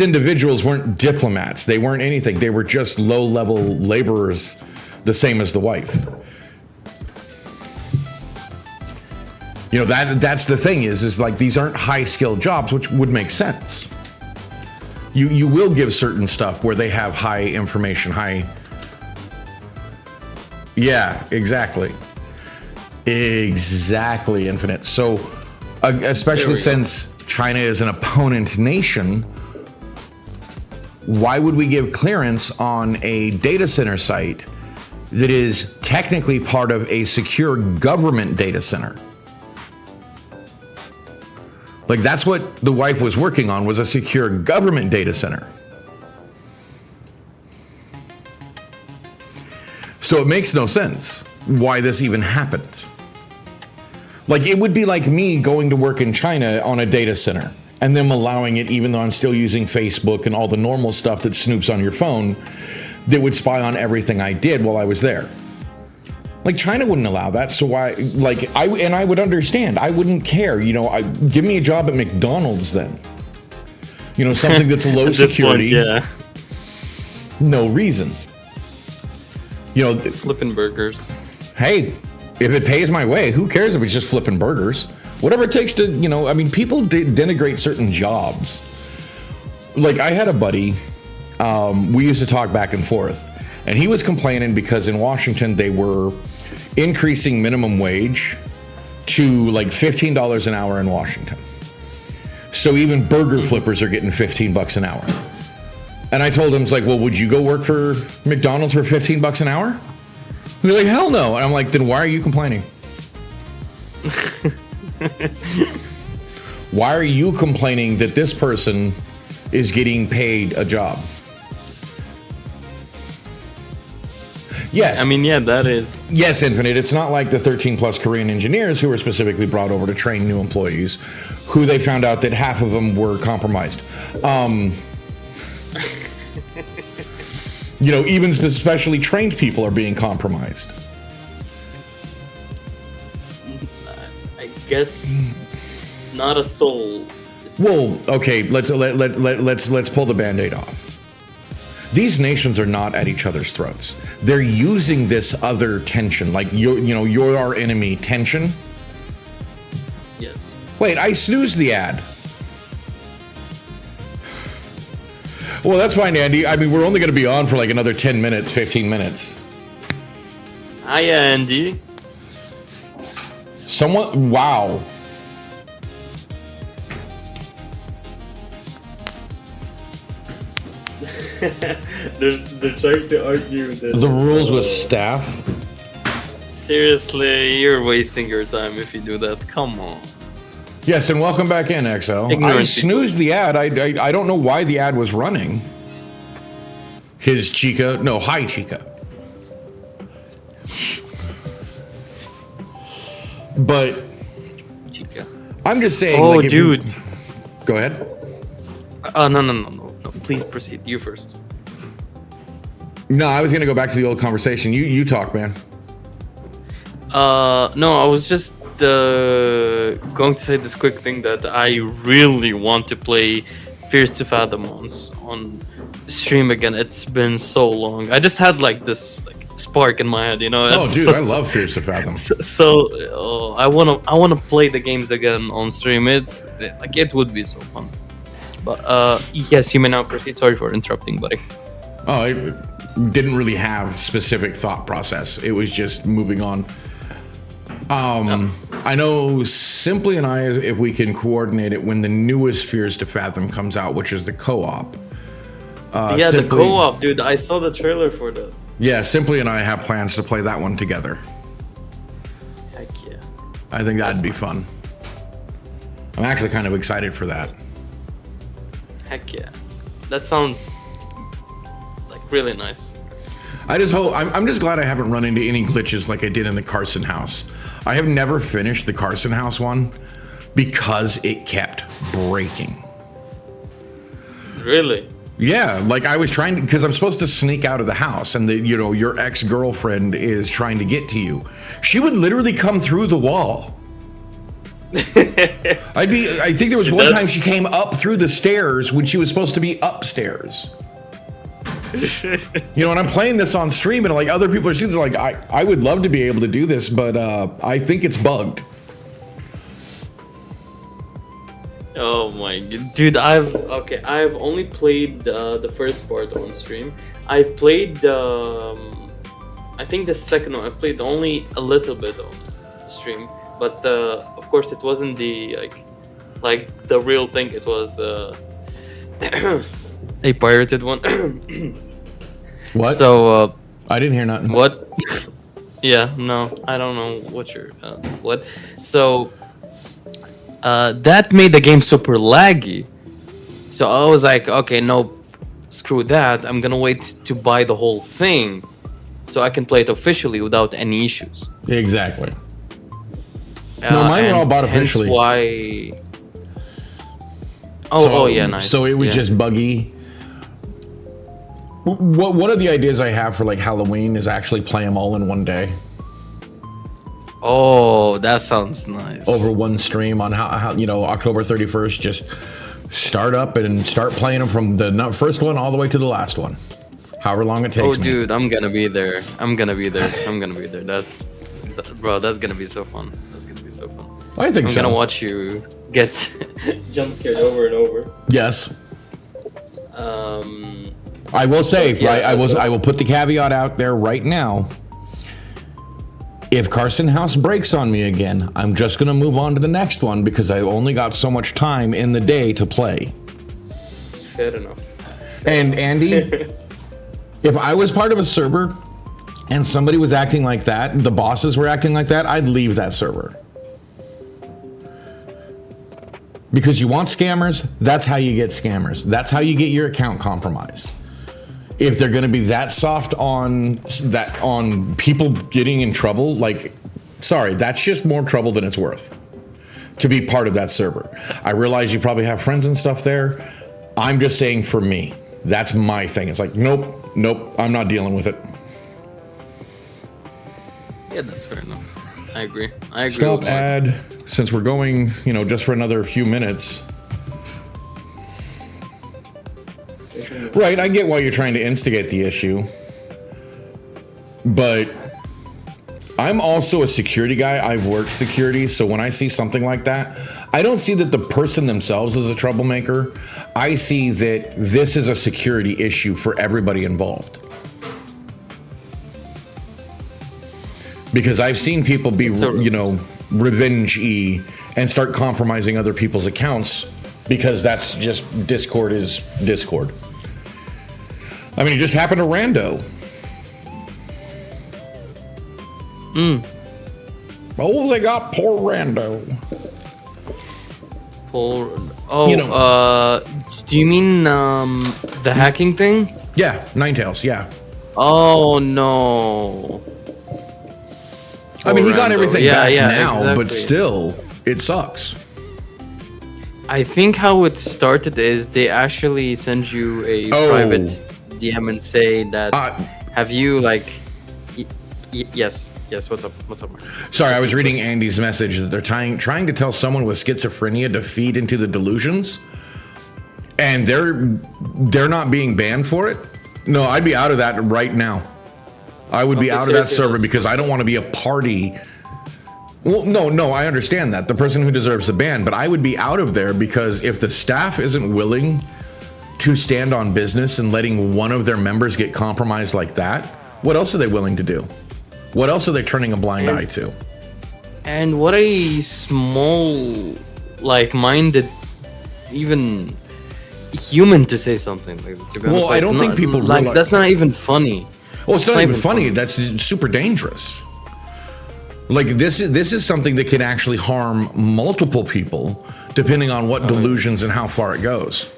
S2: individuals weren't diplomats. They weren't anything. They were just low-level laborers, the same as the wife. You know, that's the thing is like, these aren't high-skilled jobs, which would make sense. You will give certain stuff where they have high information, yeah, exactly, Infinite. So, especially since China is an opponent nation, why would we give clearance on a data center site that is technically part of a secure government data center? Like, that's what the wife was working on, was a secure government data center. So it makes no sense why this even happened. Like, it would be like me going to work in China on a data center and them allowing it, even though I'm still using Facebook and all the normal stuff that snoops on your phone, that would spy on everything I did while I was there. Like, China wouldn't allow that, so why? Like, I would understand. I wouldn't care. You know, give me a job at McDonald's then. You know, something that's low security.
S1: Point, yeah.
S2: No reason. You know,
S1: Flipping burgers.
S2: Hey, if it pays my way, who cares if it's just flipping burgers? Whatever it takes to, you know, I mean, people denigrate certain jobs. Like, I had a buddy, we used to talk back and forth, and he was complaining because in Washington they were increasing minimum wage to like $15 an hour in Washington. So even burger flippers are getting $15 an hour. And I told him, it's like, well, would you go work for McDonald's for $15 an hour? He's like, hell no. And I'm like, then why are you complaining? Why are you complaining that this person is getting paid a job? Yes.
S1: I mean, yeah, that is.
S2: Yes, Infinite. It's not like the 13 plus Korean engineers who were specifically brought over to train new employees, who they found out that half of them were compromised. You know, even specially trained people are being compromised.
S1: I guess not a soul.
S2: Well, okay, let's pull the Band-Aid off. These nations are not at each other's throats. They're using this other tension, like you're our enemy tension.
S1: Yes.
S2: Wait, I snoozed the ad. Well, that's fine, Andy. I mean, we're only going to be on for like another 10 minutes, 15 minutes.
S1: Hiya, Andy.
S2: Someone, wow.
S3: They're trying to argue that
S2: The rules with staff.
S1: Seriously, you're wasting your time if you do that. Come on.
S2: Yes, and welcome back in, XL.
S1: Ignorant
S2: I snoozed the ad. I don't know why the ad was running. His Chica. No, hi, Chica. But
S1: Chica.
S2: I'm just saying.
S1: Oh,
S2: like, if you-
S1: dude.
S2: Go ahead.
S1: No. Please proceed. You first.
S2: No, I was going to go back to the old conversation. You talk, man.
S1: No, I was just going to say this quick thing that I really want to play Fears to Fathom on stream again. It's been so long. I just had like this spark in my head, you know.
S2: Oh,
S1: It's
S2: dude,
S1: so-
S2: I love Fears to Fathom.
S1: I wanna play the games again on stream. It would be so fun. But yes, you may now proceed. Sorry for interrupting, buddy.
S2: Oh, it didn't really have specific thought process. It was just moving on. I know Simply and I, if we can coordinate it when the newest Fears to Fathom comes out, which is the co-op.
S1: Yeah, the co-op, dude. I saw the trailer for that.
S2: Yeah, Simply and I have plans to play that one together.
S1: Heck yeah.
S2: I think that'd be
S1: nice.
S2: fun. I'm actually kind of excited for that.
S1: Heck yeah. That sounds like really nice.
S2: I just hope I'm just glad I haven't run into any glitches like I did in the Carson house. I have never finished the Carson house one because it kept breaking.
S1: Really?
S2: Yeah, like I was trying to, because I'm supposed to sneak out of the house, and your ex-girlfriend is trying to get to you. She would literally come through the wall. I think there was one time she came up through the stairs when she was supposed to be upstairs. And I'm playing this on stream, and like other people are seeing, like I would love to be able to do this, but I think it's bugged.
S1: Oh my god, dude! I've only played the first part on stream. I've played I think the second one. I've played only a little bit on stream, but of course it wasn't the like the real thing. It was a pirated one.
S2: What?
S1: So
S2: I didn't hear nothing.
S1: what? Yeah, no, I don't know what you're what. So that made the game super laggy. So I was like, okay, no, screw that. I'm gonna wait to buy the whole thing so I can play it officially without any issues.
S2: Exactly. No, mine were all bought officially.
S1: Hence why? Oh, yeah, nice.
S2: So it was
S1: yeah.
S2: just buggy. One of the ideas I have for like Halloween is actually play them all in one day
S1: Oh, that sounds nice.
S2: over one stream on how October 31st. Just start up and start playing them from the first one all the way to the last one, however long it takes.
S1: Oh,
S2: me.
S1: dude, I'm gonna be there. That's gonna be so fun. That's gonna be so fun.
S2: I think
S1: I'm
S2: so.
S1: gonna watch you get
S3: jump scared over and over.
S2: Yes,
S1: um
S2: I will say.
S1: Yeah,
S2: right,
S1: that's
S2: I will put the caveat out there right now. If Carson House breaks on me again, I'm just gonna move on to the next one because I only got so much time in the day to play.
S1: fair enough.
S2: And Andy, if I was part of a server and somebody was acting like that, the bosses were acting like that, I'd leave that server. Because you want scammers, that's how you get scammers. That's how you get your account compromised. If they're going to be that soft on people getting in trouble, like, sorry, that's just more trouble than it's worth to be part of that server. I realize you probably have friends and stuff there. I'm just saying for me, that's my thing. It's like, nope, I'm not dealing with it.
S1: Yeah, that's fair enough. I agree.
S2: Stop
S1: with Mark.
S2: ad, since we're going, just for another few minutes. Right, I get why you're trying to instigate the issue, but I'm also a security guy. I've worked security, so when I see something like that, I don't see that the person themselves is a troublemaker. I see that this is a security issue for everybody involved. Because I've seen people be, revenge-y and start compromising other people's accounts because that's just Discord is Discord. I mean, it just happened to Rando. Oh, they got poor Rando.
S1: Do you mean the hacking thing?
S2: Yeah, Ninetales, yeah.
S1: Oh no.
S2: I mean, he got everything back now,
S1: exactly.
S2: but still, it sucks.
S1: I think how it started is they actually send you a private DM and say that have you like yes, what's up Mark?
S2: Sorry, I was reading Andy's message that they're trying to tell someone with schizophrenia to feed into the delusions, and they're not being banned for it. No, I'd be out of that right now. I would be out of that server because I don't want to be a party. Well, no, I understand that. The person who deserves the ban, but I would be out of there because if the staff isn't willing to stand on business and letting one of their members get compromised like that, what else are they willing to do? What else are they turning a blind eye to?
S1: And what a small, minded, even human to say something like that. To be honest.
S2: Well, I don't think people
S1: realize that's not even funny.
S2: Well, it's not even funny. That's super dangerous. Like this is something that can actually harm multiple people, depending on what delusions and how far it goes.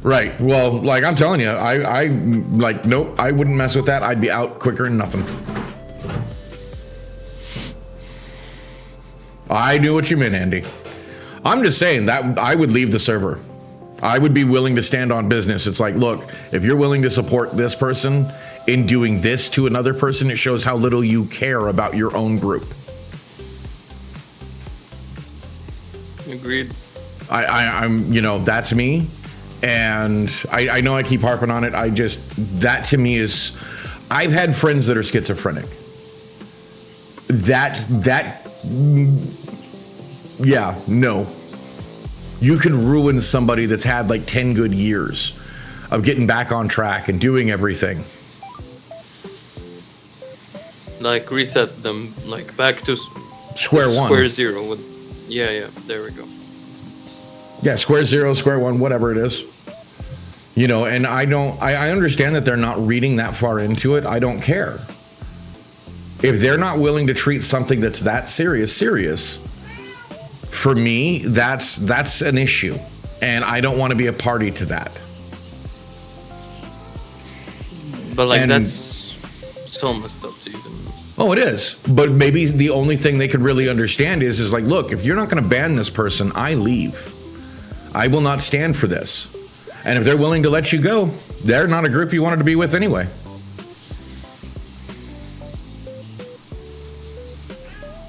S2: Right. Well, like I'm telling you, nope, I wouldn't mess with that. I'd be out quicker than nothing. I knew what you meant, Andy. I'm just saying that I would leave the server. I would be willing to stand on business. It's like, look, if you're willing to support this person in doing this to another person, it shows how little you care about your own group.
S1: Agreed.
S2: I'm, that's me. And I know I keep harping on it. That to me is, I've had friends that are schizophrenic. Yeah, no. You can ruin somebody that's had like 10 good years of getting back on track and doing everything.
S1: Like reset them, like back to
S2: square one.
S1: Square zero. Yeah, there we go.
S2: Yeah, square zero, square one, whatever it is. And I understand that they're not reading that far into it. I don't care. If they're not willing to treat something that's that serious, for me, that's an issue. And I don't want to be a party to that.
S1: But that's so messed up to even.
S2: Oh, it is. But maybe the only thing they could really understand is like, look, if you're not going to ban this person, I leave. I will not stand for this. And if they're willing to let you go, they're not a group you wanted to be with anyway.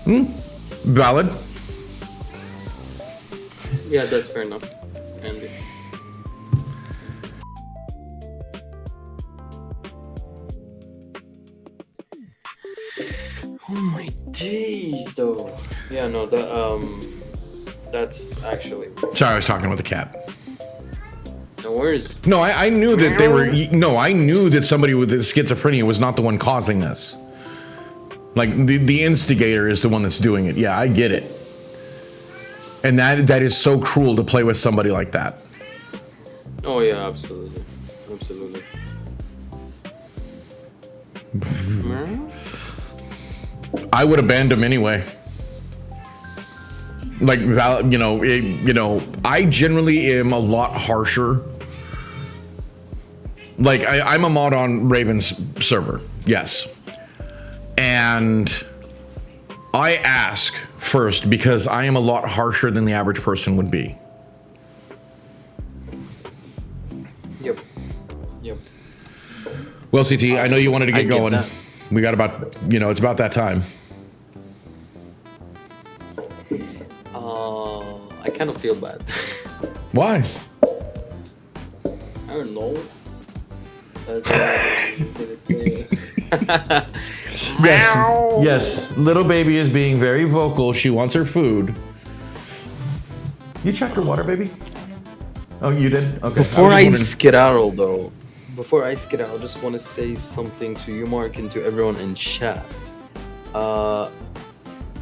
S2: Valid.
S1: Yeah, that's fair enough, Andy. Oh my days, though. Yeah, no, that's actually.
S2: Sorry, I was talking with the cat.
S1: No worries.
S2: No, I knew that they were. No, I knew that somebody with schizophrenia was not the one causing this. Like the instigator is the one that's doing it. Yeah, I get it. And that is so cruel to play with somebody like that.
S1: Oh yeah, absolutely.
S2: I would have banned him anyway. Like, I generally am a lot harsher. Like, I'm a mod on Raven's server, yes. And I ask first because I am a lot harsher than the average person would be.
S1: Yep.
S2: Well, CT, I know you wanted to get going. We got about, it's about that time.
S1: kind of feel bad.
S2: Why?
S1: I don't know.
S2: Yes, yes. Little baby is being very vocal. She wants her food. You checked her water, baby? Oh, you did? Okay.
S1: Before
S2: was
S1: I
S2: just
S1: skedaddle, though, I just want to say something to you, Mark, and to everyone in chat.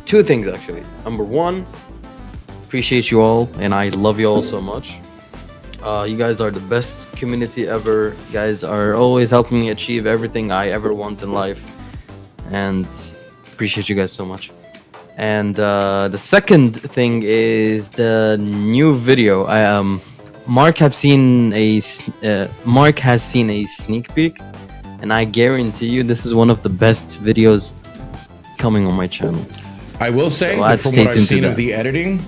S1: Two things, actually. Number one, appreciate you all, and I love you all so much. You guys are the best community ever. You guys are always helping me achieve everything I ever want in life, and appreciate you guys so much. And the second thing is the new video. Mark has seen a sneak peek, and I guarantee you this is one of the best videos coming on my channel.
S2: I will say
S1: So
S2: that
S1: I'd
S2: from
S1: stay
S2: what I've
S1: tuned to
S2: seen of
S1: that.
S2: the editing,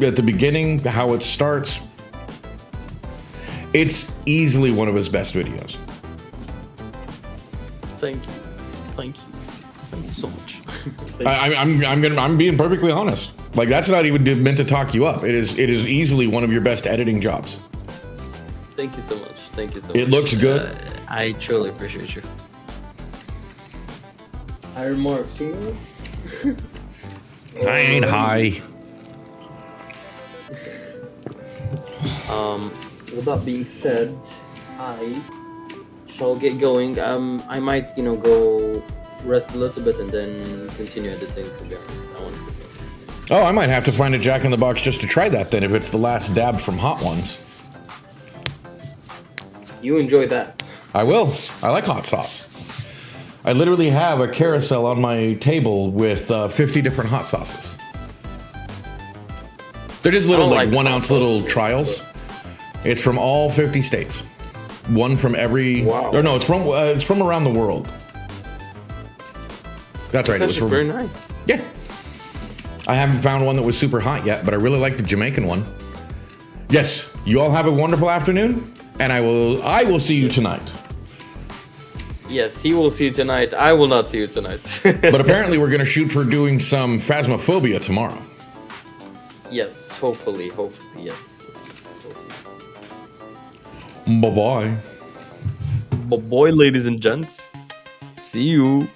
S2: at the beginning, how it starts, it's easily one of his best videos.
S1: Thank you, thank you, thank you so much.
S2: I'm being perfectly honest. Like, that's not even meant to talk you up. It is easily one of your best editing jobs.
S1: Thank you so much. Thank you so much.
S2: It looks good.
S1: I truly appreciate you.
S3: High remarks, you know?
S2: I ain't high.
S1: With that being said, I shall get going. I might, go rest a little bit and then continue editing. To be honest, I want to.
S2: Oh, I might have to find a Jack in the Box just to try that then, if it's the last dab from Hot Ones.
S1: You enjoy that.
S2: I will. I like hot sauce. I literally have a carousel on my table with 50 different hot sauces. They're just little,
S1: I don't
S2: like
S1: like
S2: 1
S1: hot
S2: ounce
S1: sauce.
S2: little trials. It's from all 50 states. One from every.
S1: Wow.
S2: Or no, it's from around the world. That's right. It was
S1: That's
S2: from.
S1: very nice.
S2: Yeah. I haven't found one that was super hot yet, but I really like the Jamaican one. Yes, you all have a wonderful afternoon, and I will see you tonight.
S1: Yes, he will see you tonight. I will not see you tonight.
S2: But apparently we're going to shoot for doing some Phasmophobia tomorrow.
S1: Yes, hopefully, yes.
S2: Bye-bye.
S1: But boy, ladies and gents, see you.